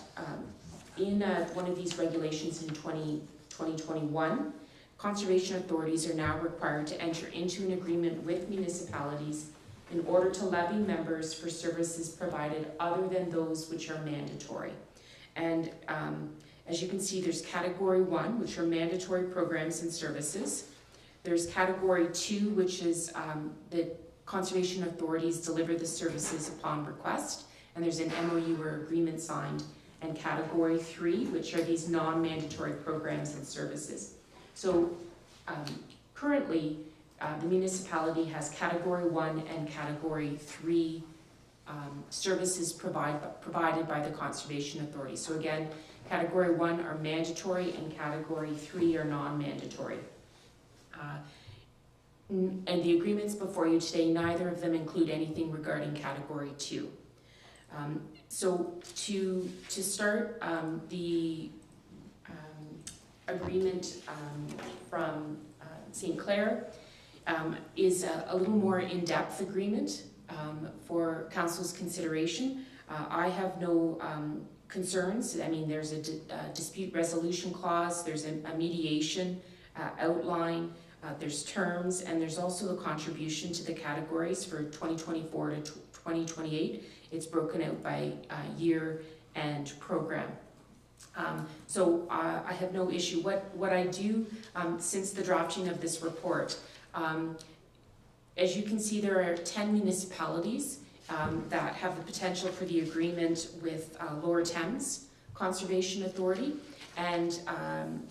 in one of these regulations in 2021, conservation authorities are now required to enter into an agreement with municipalities in order to levy members for services provided other than those which are mandatory. And as you can see, there's category 1, which are mandatory programs and services. There's category 2, which is the conservation authorities deliver the services upon request, and there's an MOU or agreement signed. And category 3, which are these non-mandatory programs and services. So currently, the municipality has category 1 and category 3 services provided by the conservation authority. So again, category 1 are mandatory and category 3 are non-mandatory. And the agreements before you today, neither of them include anything regarding category 2. So to start, the agreement from St. Clair is a little more in-depth agreement for council's consideration. I have no concerns. I mean, there's a dispute resolution clause, there's a mediation outline, there's terms, and there's also a contribution to the categories for 2024 to 2028. It's broken out by year and program. So I have no issue. What I do since the drafting of this report, as you can see, there are 10 municipalities that have the potential for the agreement with Lower Thames Conservation Authority, and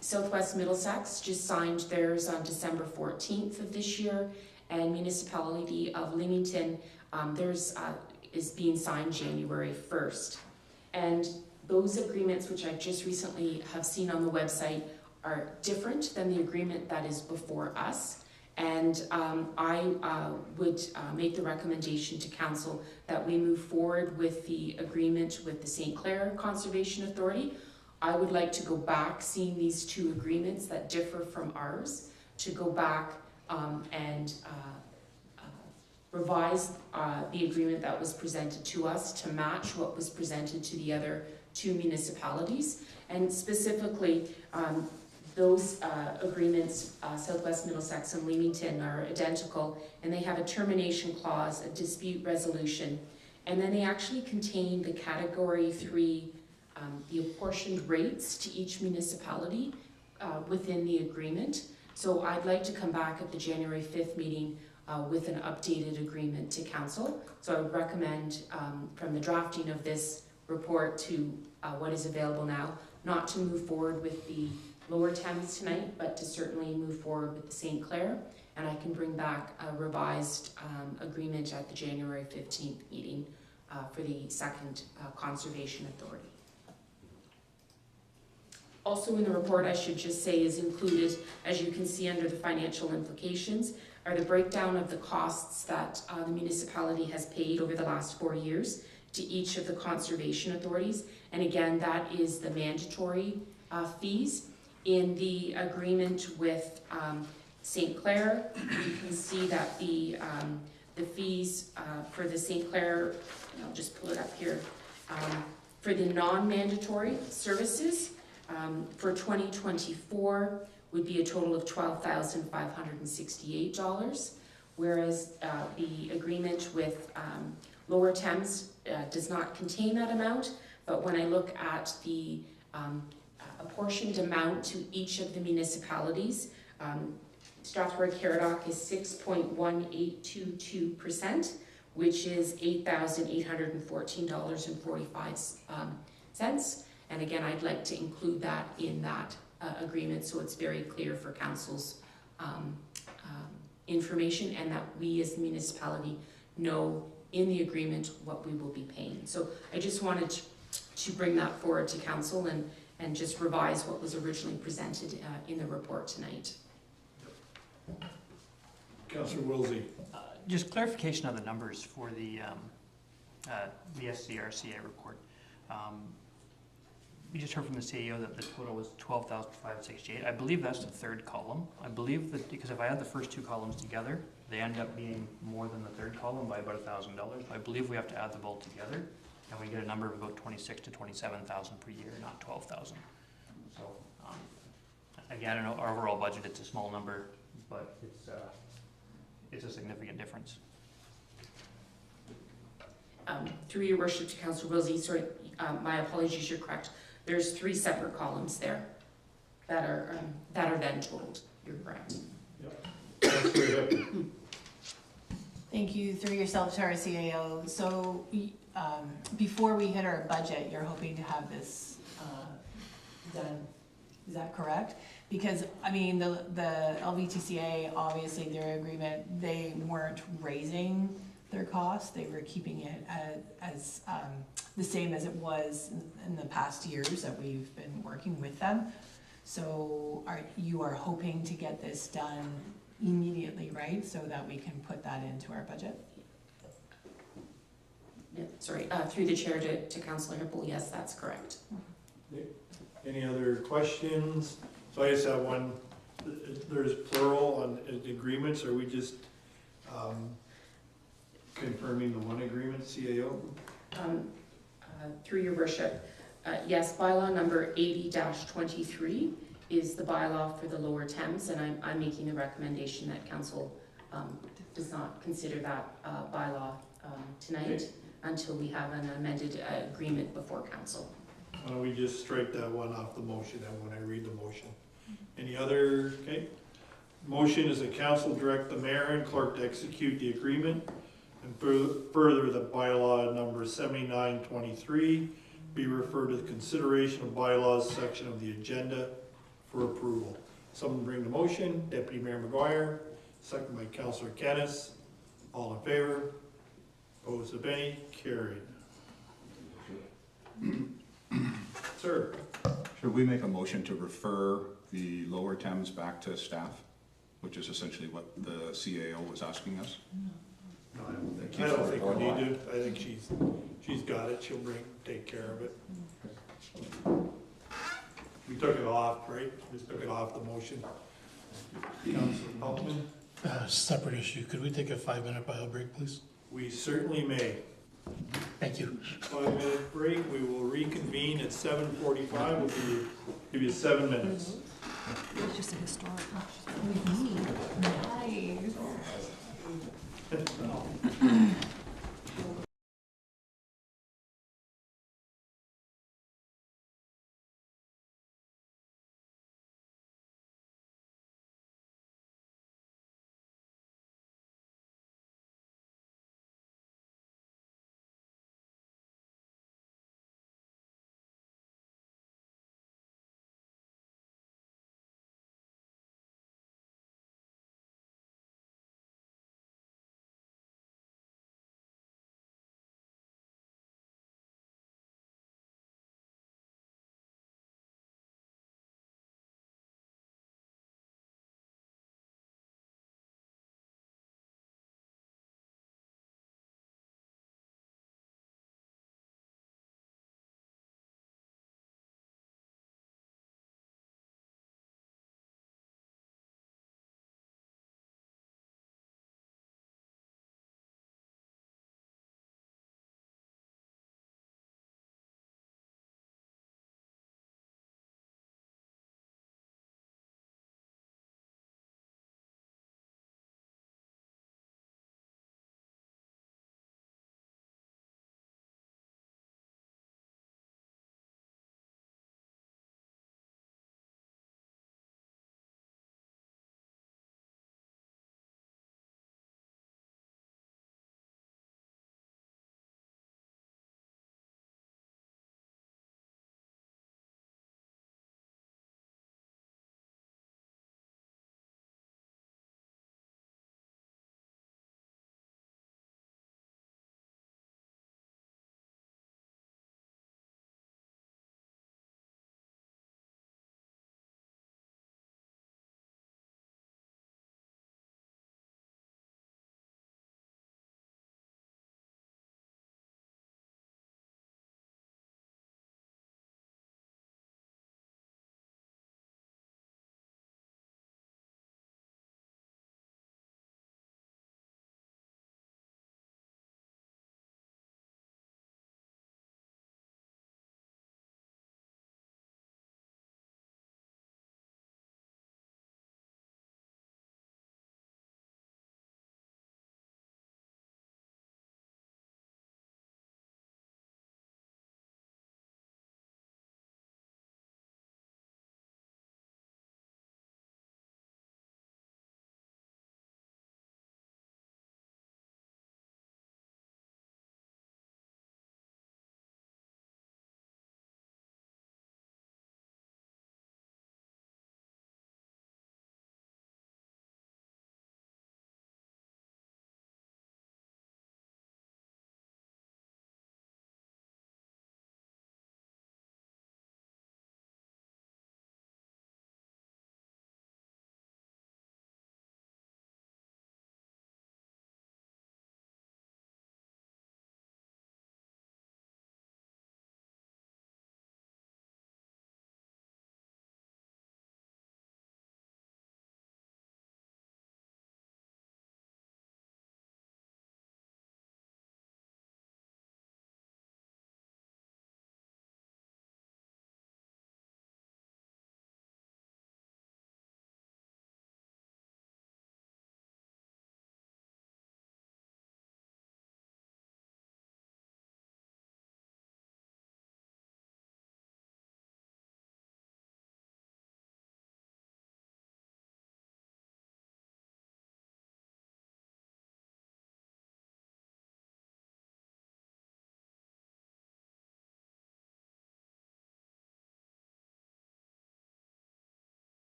Southwest Middlesex just signed theirs on December 14th of this year, and Municipality of Leamington, theirs is being signed January 1st. And those agreements, which I just recently have seen on the website, are different than the agreement that is before us. And I would make the recommendation to council that we move forward with the agreement with the St. Clair Conservation Authority. I would like to go back, seeing these two agreements that differ from ours, to go back and revise the agreement that was presented to us to match what was presented to the other two municipalities. And specifically, those agreements, Southwest Middlesex and Leamington, are identical, and they have a termination clause, a dispute resolution, and then they actually contain the category 3, the apportioned rates to each municipality within the agreement. So I'd like to come back at the January 5th meeting with an updated agreement to council. So I would recommend from the drafting of this report to what is available now, not to move forward with the Lower Thames tonight, but to certainly move forward with the St. Clair, and I can bring back a revised agreement at the January 15th meeting for the second Conservation Authority. Also in the report, I should just say, is included, as you can see under the financial implications, are the breakdown of the costs that the municipality has paid over the last 4 years to each of the conservation authorities. And again, that is the mandatory fees. In the agreement with St. Clair, you can see that the fees for the St. Clair, and I'll just pull it up here, for the non-mandatory services for 2024 would be a total of $12,568, whereas the agreement with Lower Thames does not contain that amount, but when I look at the apportioned amount to each of the municipalities, Strathroy-Caradoc is 6.1822%, which is $8,814.45. And again, I'd like to include that in that agreement so it's very clear for council's information, and that we as the municipality know in the agreement what we will be paying. So I just wanted to bring that forward to council and just revise what was originally presented in the report tonight. Councillor Wilsey. Just clarification on the numbers for the SCRCA report. We just heard from the CEO that the total was 12,568. I believe that's the third column. I believe that because if I add the first two columns together, they end up being more than the third column by about $1,000. I believe we have to add them both together, and we get a number of about 26 to 27,000 per year, not 12,000. So again, I know our overall budget, it's a small number, but it's a significant difference. Through your worship to Councillor Wilsey, sorry, my apologies, you're correct. There's 3 separate columns there that are then totaled. You're correct. Thank you, through yourself to our CAO. So before we hit our budget, you're hoping to have this done. Is that correct? Because, I mean, the LVTCA, obviously their agreement, they weren't raising their costs. They were keeping it as the same as it was in the past years that we've been working with them. So you are hoping to get this done immediately, right? So that we can put that into our budget? Yeah, sorry, through the chair to Councillor Hippel, yes, that's correct. Any other questions? So I just have one. There's plural on agreements. Are we just confirming the one agreement, CAO? Through your worship, yes, bylaw number 80-23 is the bylaw for the Lower Thames, and I'm making the recommendation that council does not consider that bylaw tonight until we have an amended agreement before council. Why don't we just strike that one off the motion and when I read the motion? Any other, okay? Motion is that council direct the mayor and clerk to execute the agreement and further the bylaw number 7923 be referred to the consideration of bylaws section of the agenda for approval. Someone bring the motion. Deputy Mayor McGuire, second by Councillor Kennis. All in favor? Opposed, if any? Carried. Sir. Should we make a motion to refer the Lower Thames back to staff, which is essentially what the CAO was asking us? No, I don't think we need to. I think she's got it. She'll take care of it. We took it off, right? Just took it off the motion. Councilor Peltman? Separate issue. Could we take a 5-minute bio break, please? We certainly may. Thank you. 5-minute break. We will reconvene at 7:45. We'll give you 7 minutes. It's just a historic. Nice.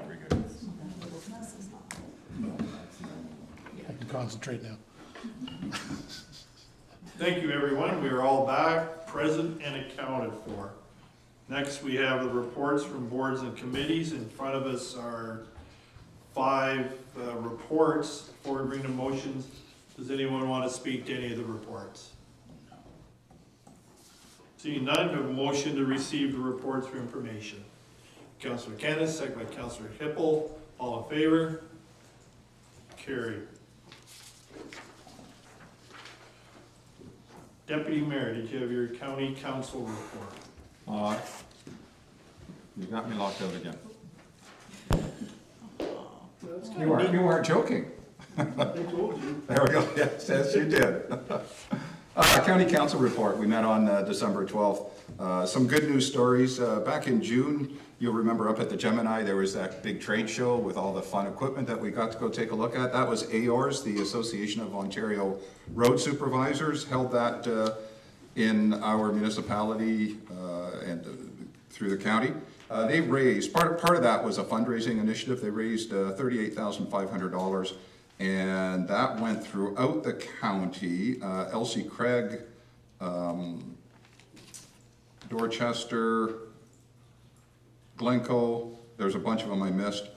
Very good. I can concentrate now. Thank you, everyone. We are all back, present and accounted for. Next, we have the reports from boards and committees. In front of us are 5 reports. Before we bring to motions, does anyone want to speak to any of the reports? Seeing none, we have a motion to receive the reports for information. Councillor Kennis, second by Councillor Hippel. All in favor? Carried. Deputy Mayor, did you have your county council report? You got me locked out again. You weren't joking. I told you. There we go. Yes, yes, you did. County council report. We met on December 12th. Some good news stories. Back in June, you'll remember up at the Gemini, there was that big trade show with all the fun equipment that we got to go take a look at. That was AORS, the Association of Ontario Road Supervisors, held that in our municipality and through the county. They raised, part of that was a fundraising initiative. They raised $38,500, and that went throughout the county. Elsie Craig, Dorchester, Glencoe, there's a bunch of them I missed.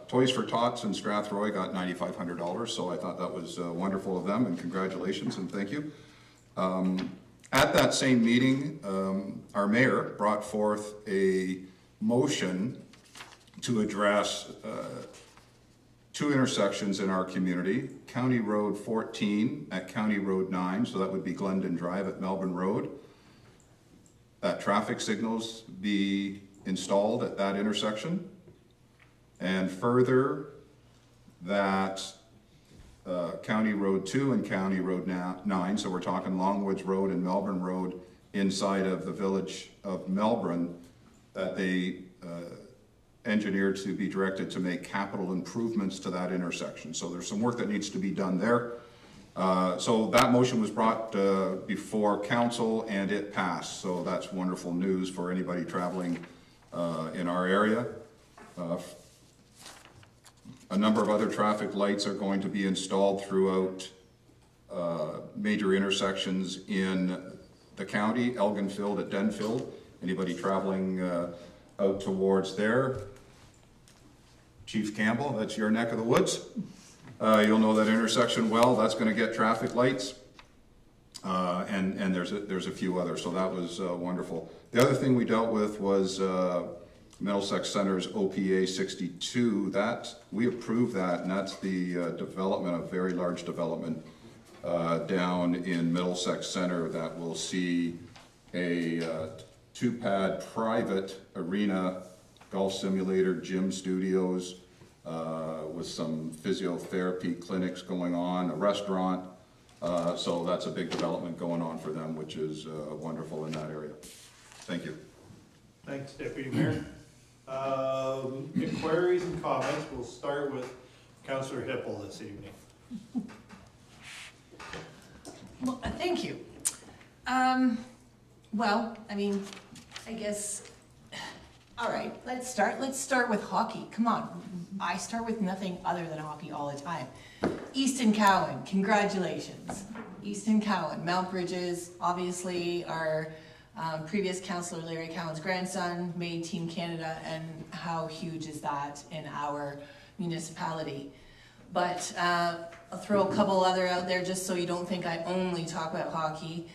Toys for Tots in Strathroy got $9,500, so I thought that was wonderful of them, and congratulations and thank you. At that same meeting, our mayor brought forth a motion to address 2 intersections in our community, County Road 14 at County Road 9, so that would be Glendon Drive at Melbourne Road. That traffic signals be installed at that intersection. And further, that County Road 2 and County Road 9, so we're talking Longwoods Road and Melbourne Road inside of the village of Melbourne, that they engineered to be directed to make capital improvements to that intersection. So there's some work that needs to be done there. So that motion was brought before council and it passed. So that's wonderful news for anybody traveling in our area. A number of other traffic lights are going to be installed throughout major intersections in the county, Elginfield at Denfield. Anybody traveling out towards there. Chief Campbell, that's your neck of the woods. You'll know that intersection well. That's going to get traffic lights. And there's a few others, so that was wonderful. The other thing we dealt with was Middlesex Center's OPA 62. That we approved that, and that's the development, a very large development down in Middlesex Center that will see a 2-pad private arena, golf simulator, gym studios, with some physiotherapy clinics going on, a restaurant. So that's a big development going on for them, which is wonderful in that area. Thank you. Thanks, Deputy Mayor. Inquiries and comments. We'll start with Councillor Hippel this evening. Well, thank you. Well, I mean, I guess, all right, let's start with hockey. Come on, I start with nothing other than hockey all the time. Easton Cowan, congratulations. Easton Cowan, Mount Bridges, obviously our previous councillor Larry Cowan's grandson made Team Canada, and how huge is that in our municipality. But I'll throw a couple other out there just so you don't think I only talk about hockey.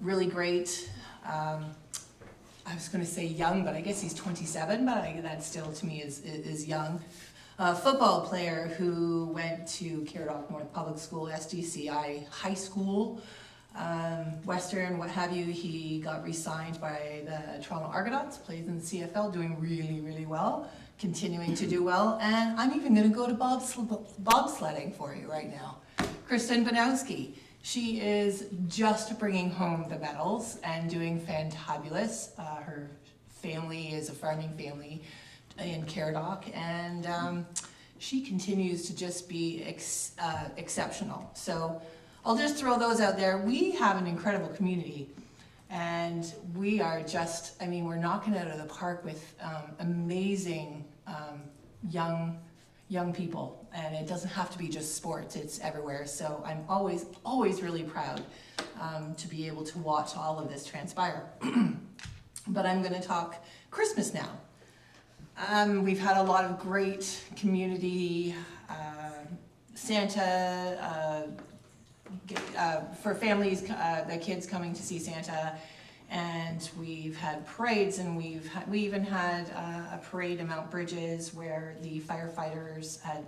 Really great. I was going to say young, but I guess he's 27, but that still to me is young. Football player who went to Caradoc North Public School, SDCI High School, Western, what have you. He got re-signed by the Toronto Argonauts, plays in the CFL, doing really, really well, continuing to do well. And I'm even going to go to bobsledding for you right now. Kristen Banowski. She is just bringing home the medals and doing fantabulous. Her family is a farming family in Caradoc, and she continues to just be exceptional. So I'll just throw those out there. We have an incredible community. And we are just, I mean, we're knocking it out of the park with amazing young people. And it doesn't have to be just sports, it's everywhere. So I'm always really proud to be able to watch all of this transpire. But I'm gonna talk Christmas now. We've had a lot of great community Santa for families, the kids coming to see Santa, and we've had parades, and we even had a parade in Mount Bridges where the firefighters had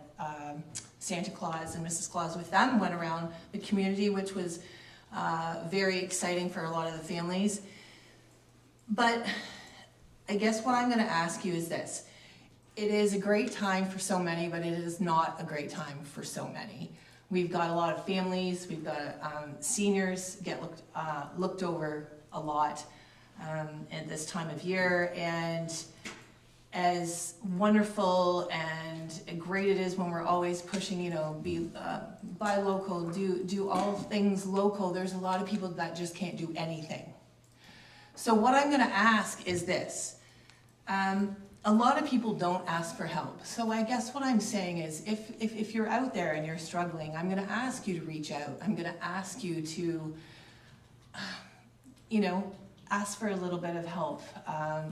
Santa Claus and Mrs. Claus with them, went around the community, which was very exciting for a lot of the families. But I guess what I'm going to ask you is this. It is a great time for so many, but it is not a great time for so many. We've got a lot of families, we've got seniors get looked over a lot at this time of year, and as wonderful and great it is when we're always pushing, you know, buy local, do all things local, there's a lot of people that just can't do anything. So what I'm gonna ask is this. A lot of people don't ask for help. So I guess what I'm saying is if you're out there and you're struggling, I'm gonna ask you to reach out. I'm gonna ask you to, you know, ask for a little bit of help.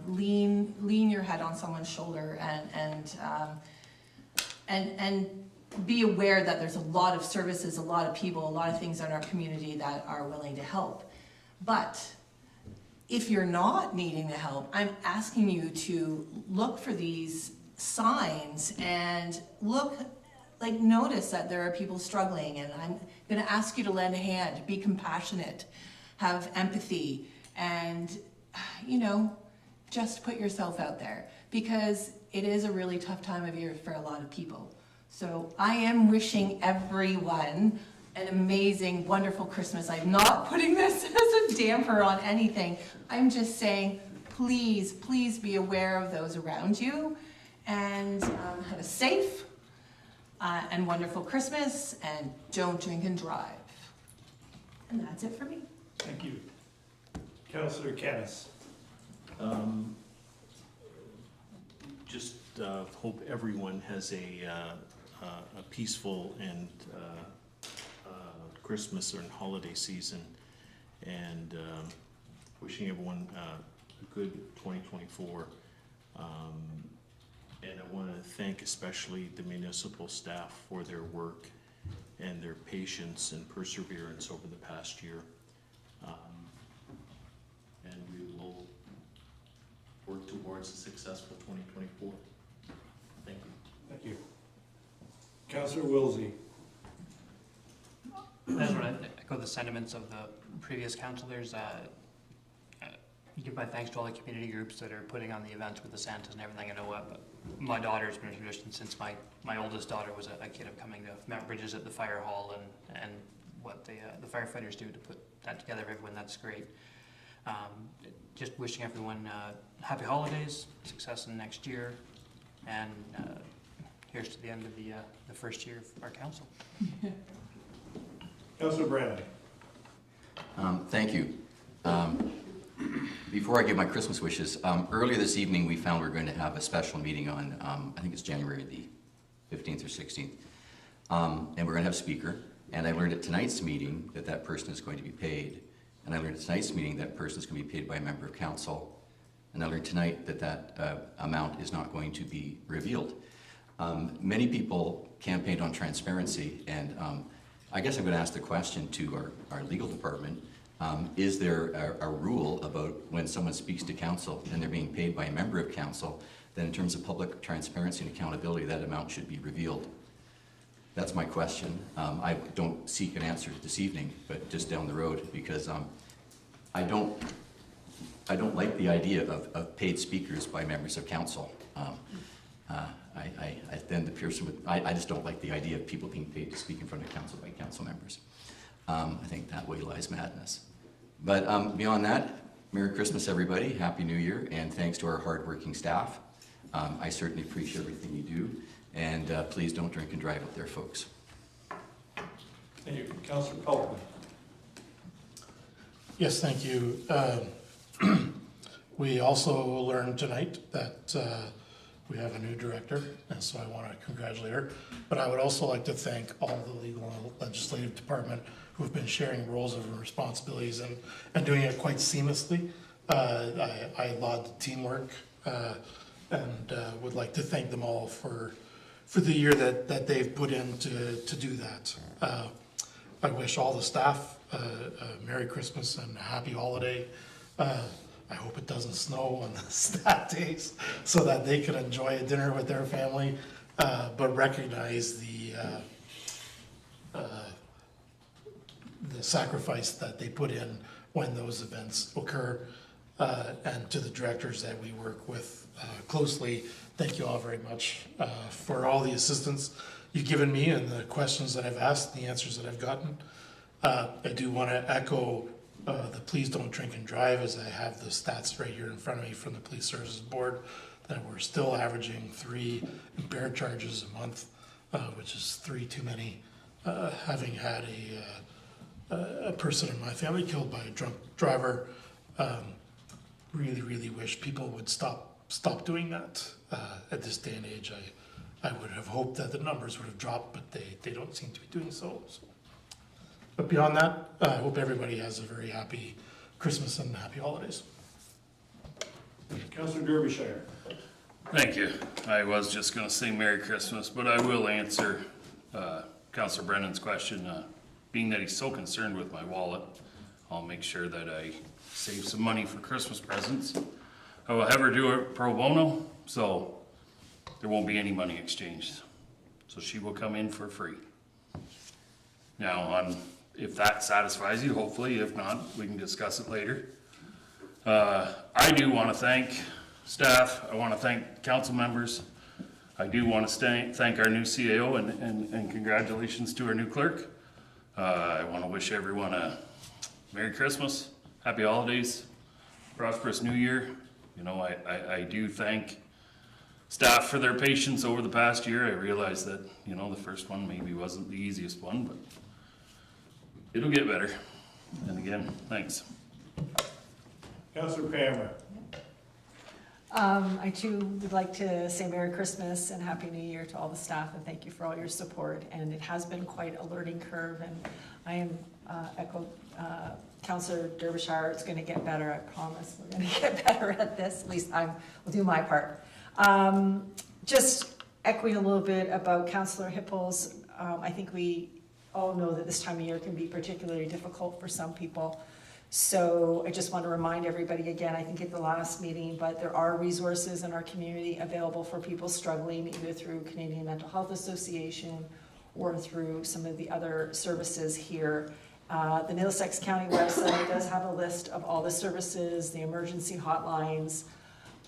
Lean your head on someone's shoulder and be aware that there's a lot of services, a lot of people, a lot of things in our community that are willing to help. But if you're not needing the help, I'm asking you to look for these signs and notice that there are people struggling, and I'm gonna ask you to lend a hand, be compassionate, have empathy, and, you know, just put yourself out there, because it is a really tough time of year for a lot of people. So I am wishing everyone an amazing, wonderful Christmas. I'm not putting this as a damper on anything. I'm just saying, please, please be aware of those around you, and have a safe and wonderful Christmas, and don't drink and drive. And that's it for me. Thank you. Councillor Kennis. Just hope everyone has a peaceful and Christmas and holiday season, and wishing everyone a good 2024. And I want to thank especially the municipal staff for their work and their patience and perseverance over the past year. And we will work towards a successful 2024. Thank you. Thank you. Councillor Wilsey. I just want to echo the sentiments of the previous councillors. Give my thanks to all the community groups that are putting on the events with the Santas and everything. I know my daughter's been a tradition since my oldest daughter was a kid, of coming to Mount Bridges at the fire hall, and what the firefighters do to put that together for everyone. That's great. Just wishing everyone happy holidays, success in the next year, and here's to the end of the first year of our council. Councillor Brandon. Thank you. Before I give my Christmas wishes, earlier this evening we found we're going to have a special meeting on, I think it's January the 15th or 16th, and we're going to have a speaker. And I learned at tonight's meeting that person is going to be paid. And I learned at tonight's meeting that person is going to be paid by a member of council. And I learned tonight that amount is not going to be revealed. Many people campaigned on transparency, and I guess I'm going to ask the question to our legal department. Is there a rule about when someone speaks to council and they're being paid by a member of council, that in terms of public transparency and accountability, that amount should be revealed? That's my question. I don't seek an answer this evening, but just down the road, because I don't like the idea of paid speakers by members of council. I just don't like the idea of people being paid to speak in front of council by council members. I think that way lies madness. But beyond that, Merry Christmas, everybody. Happy New Year, and thanks to our hardworking staff. I certainly appreciate everything you do, and please don't drink and drive up there, folks. Thank you. Councillor Pelton. Yes, thank you. We also learned tonight that we have a new director, and so I want to congratulate her. But I would also like to thank all the legal and legislative department who have been sharing roles and responsibilities and doing it quite seamlessly. I laud the teamwork and would like to thank them all for the year that they've put in to do that. I wish all the staff a Merry Christmas and a Happy Holiday. I hope it doesn't snow on the staff days so that they can enjoy a dinner with their family, but recognize the sacrifice that they put in when those events occur. And to the directors that we work with closely, thank you all very much for all the assistance you've given me and the questions that I've asked, the answers that I've gotten. I do want to echo the please don't drink and drive, as I have the stats right here in front of me from the Police Services Board, that we're still averaging 3 impaired charges a month, which is 3 too many, having had a person in my family killed by a drunk driver. Really wish people would stop doing that at this day and age. I would have hoped that the numbers would have dropped, but they don't seem to be doing so. But beyond that, I hope everybody has a very happy Christmas and happy holidays. Councillor Derbyshire. Thank you. I was just gonna say Merry Christmas, but I will answer Councillor Brennan's question. Being that he's so concerned with my wallet, I'll make sure that I save some money for Christmas presents. I will have her do it pro bono, so there won't be any money exchanged. So she will come in for free. Now, if that satisfies you, hopefully. If not, we can discuss it later. I do want to thank staff. I want to thank council members. I do want to thank our new CAO and congratulations to our new clerk. I want to wish everyone a Merry Christmas, Happy Holidays, prosperous New Year. You know, I do thank staff for their patience over the past year. I realize that, you know, the first one maybe wasn't the easiest one, but it'll get better. And again, thanks. Councillor Pammer. I too would like to say Merry Christmas and Happy New Year to all the staff, and thank you for all your support. And it has been quite a learning curve, and I am echo Councillor Derbyshire. It's going to get better, I promise. We're going to get better at this. At least I will do my part. Just echoing a little bit about Councillor Hippels. I think we all know that this time of year can be particularly difficult for some people. So I just want to remind everybody again, I think at the last meeting, but there are resources in our community available for people struggling, either through Canadian Mental Health Association or through some of the other services here. The Middlesex County website does have a list of all the services, the emergency hotlines,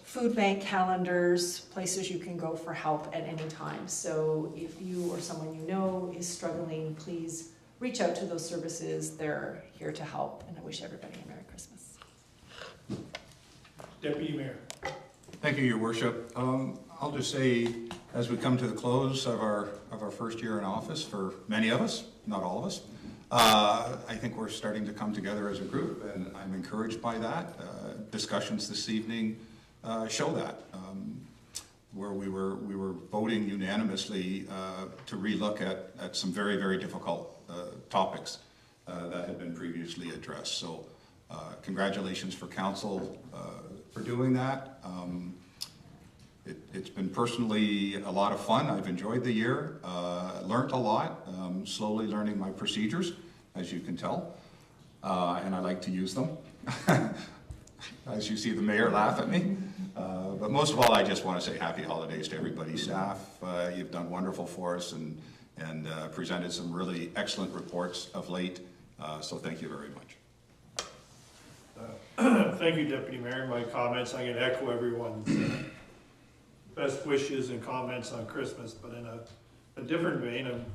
food bank calendars, places you can go for help at any time. So if you or someone you know is struggling, please reach out to those services. They're here to help, and I wish everybody a Merry Christmas. Deputy Mayor. Thank you, Your Worship. I'll just say, as we come to the close of our first year in office, for many of us, not all of us, I think we're starting to come together as a group, and I'm encouraged by that. Discussions this evening show that, where we were voting unanimously to relook at some very, very difficult topics that had been previously addressed. So congratulations for council for doing that. It's been personally a lot of fun. I've enjoyed the year, learned a lot, slowly learning my procedures, as you can tell, and I like to use them. As you see the mayor laugh at me. But most of all, I just want to say happy holidays to everybody, staff. You've done wonderful for us and presented some really excellent reports of late. So thank you very much. Thank you, Deputy Mayor. My comments, I'm going to echo everyone's best wishes and comments on Christmas, but in a different vein. I'm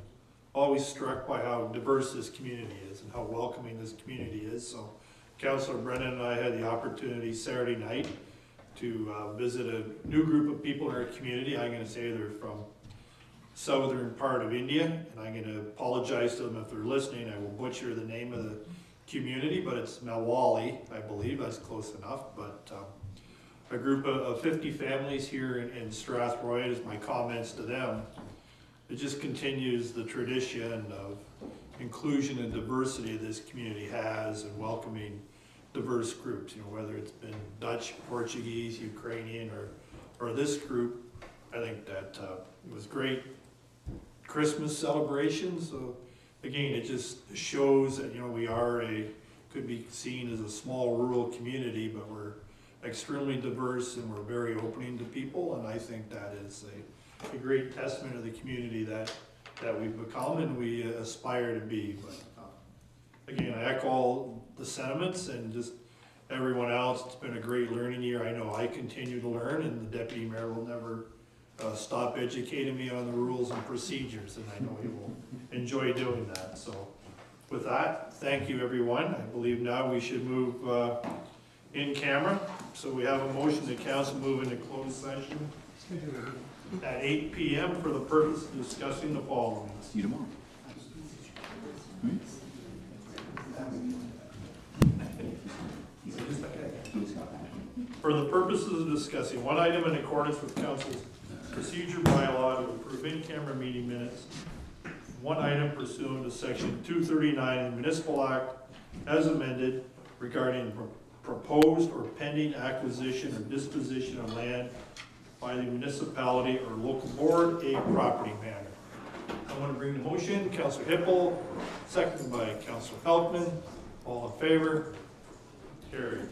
always struck by how diverse this community is and how welcoming this community is. So Councillor Brennan and I had the opportunity Saturday night to visit a new group of people in our community. I'm going to say they're from southern part of India, and I'm going to apologize to them if they're listening. I will butcher the name of community, but it's Melwally, I believe, that's close enough, but, a group of 50 families here in Strathroy, as my comments to them, it just continues the tradition of inclusion and diversity this community has and welcoming diverse groups, you know, whether it's been Dutch, Portuguese, Ukrainian, or this group. I think that it was great Christmas celebrations. So again, it just shows that, you know, we are could be seen as a small rural community, but we're extremely diverse and we're very opening to people. And I think that is a great testament of the community that we've become and we aspire to be. But again, I echo all the sentiments and just everyone else. It's been a great learning year. I know I continue to learn, and the deputy mayor will never stop educating me on the rules and procedures, and I know he will enjoy doing that. So with that, thank you, everyone. I believe now we should move in camera. So we have a motion that council move into closed session at 8 p.m. for the purpose of discussing the following. See you tomorrow. For the purposes of discussing one item in accordance with council's procedure bylaw to approve in-camera meeting minutes, one item pursuant to section 239 of the Municipal Act as amended regarding proposed or pending acquisition or disposition of land by the municipality or local board, a property matter. I want to bring the motion. Councillor Hippel, seconded by Councillor Pelkman. All in favor? Carried.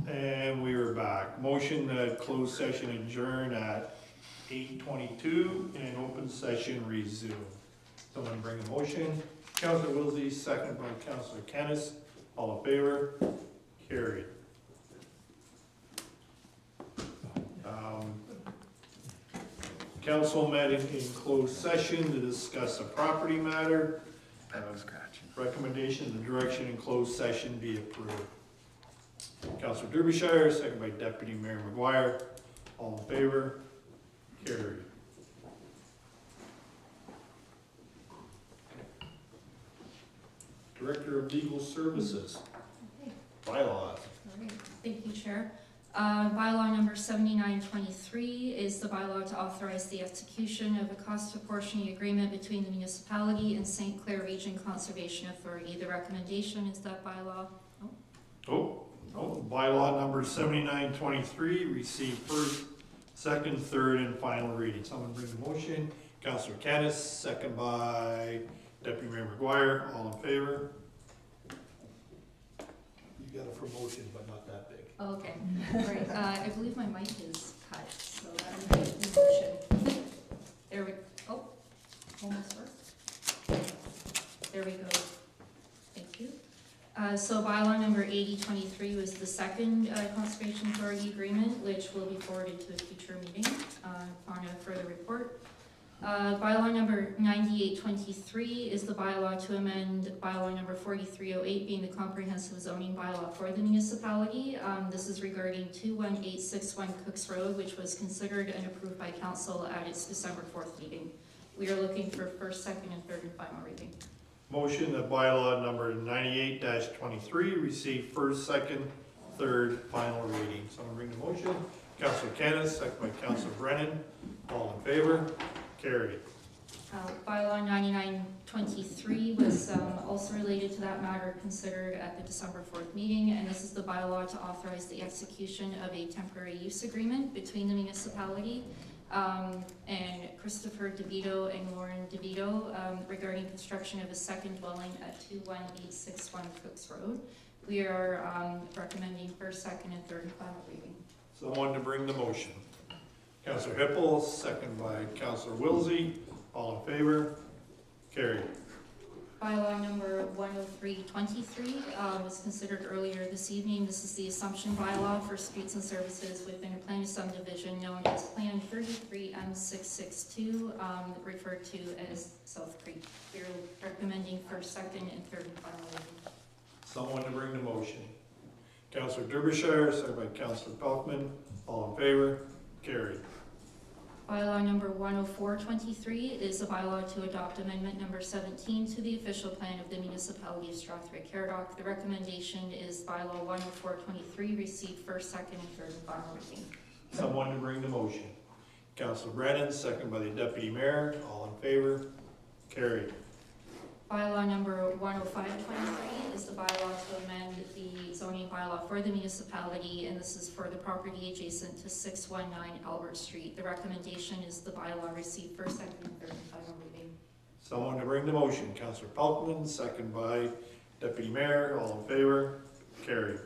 And we are back. Motion that closed session adjourn at 8:22 and open session resume. Someone bring a motion. Councillor Wilsey, second by Councillor Kennis. All in favor? Carried. Council met in closed session to discuss a property matter. Recommendation, the direction in closed session be approved. Councillor Derbyshire, second by Deputy Mayor McGuire. All in favor? Carried. Director of Legal Services. Bylaws. All right, thank you, Chair. Bylaw number 7923 is the bylaw to authorize the execution of a cost apportioning agreement between the municipality and St. Clair Region Conservation Authority. The recommendation is that bylaw. Bylaw number 7923, receive first, second, third, and final reading. Someone bring the motion. Councillor Canis, second by Deputy Mayor McGuire. All in favor? You got a promotion, but not that big. Oh, okay, right, I believe my mic is cut, so that would be the motion. There we, oh, almost worked. There we go. Thank you. So bylaw number 8023 was the second Conservation Authority agreement, which will be forwarded to a future meeting on a further report. Bylaw number 9823 is the bylaw to amend bylaw number 4308, being the comprehensive zoning bylaw for the municipality. This is regarding 21861 Cooks Road, which was considered and approved by council at its December 4th meeting. We are looking for first, second, and third and final reading. Motion that bylaw number 98-23 receive first, second, third, final reading. Someone bring the motion. Councillor Canis, second by Councillor Brennan. All in favor? Carried. Bylaw 9923 was also related to that matter, considered at the December 4th meeting, and this is the bylaw to authorize the execution of a temporary use agreement between the municipality and Christopher DeVito and Lauren DeVito regarding construction of a second dwelling at 21861 Cooks Road. We are recommending first, second, and third and final reading. Someone to bring the motion. Councillor Hippel, second by Councillor Wilsey. All in favor? Carried. Bylaw number 10323 was considered earlier this evening. This is the assumption bylaw for streets and services within a plan of subdivision known as Plan 33M662, referred to as South Creek. We are recommending first, second, and third and final reading. Someone to bring the motion. Councillor Derbyshire, second by Councillor Pelkman. All in favor? Carried. Bylaw number 10423 is a bylaw to adopt amendment number 17 to the official plan of the Municipality of Strathroy-Caradoc. The recommendation is bylaw 10423 receive first, second, and third and final reading. Someone to bring the motion. Councillor Brennan, second by the Deputy Mayor. All in favor? Carried. Bylaw number 10523 is the bylaw to amend the zoning bylaw for the municipality, and this is for the property adjacent to 619 Albert Street. The recommendation is the bylaw receive first, second, and third and final reading. Someone to bring the motion. Councillor Pelkman, second by Deputy Mayor. All in favor? Carried.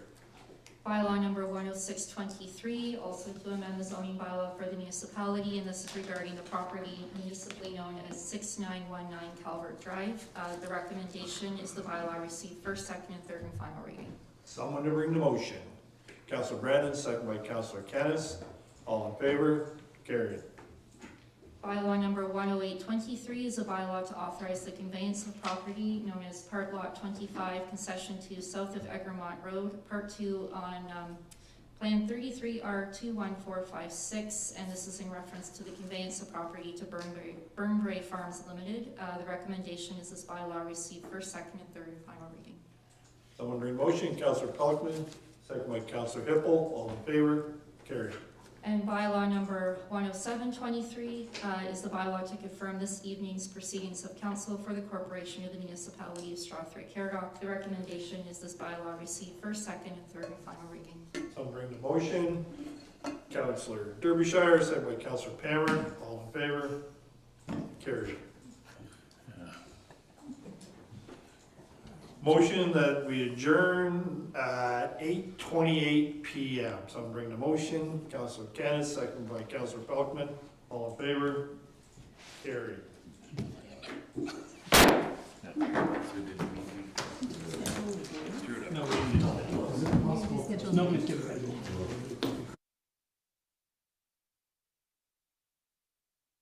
Bylaw number 10623, also to amend the zoning bylaw for the municipality, and this is regarding the property municipally known as 6919 Calvert Drive. The recommendation is the bylaw receive first, second, and third and final reading. Someone to bring the motion. Councillor Brandon, second by Councillor Canis. All in favor? Carried. Bylaw number 10823 is a bylaw to authorize the conveyance of property known as Part Lot 25, Concession 2, south of Egremont Road, Part 2 on Plan 33R21456, and this is in reference to the conveyance of property to Burnbrae Farms Limited. The recommendation is this bylaw receive first, second, and third and final reading. Someone bring motion. Councillor Pelkman, second by Councillor Hippel. All in favor? Carried. And bylaw number 10723 is the bylaw to confirm this evening's proceedings of council for the corporation of the Municipality of Strathroy-Caradoc. The recommendation is this bylaw receive first, second, and third and final reading. Someone bring the motion. Councillor Derbyshire, second by Councillor Palmer. All in favor? Carried. Motion that we adjourn at 8:28 PM. So I'm bringing the motion. Councilor Canis, second by Councilor Pelkman. All in favor? Carried. Nobody's given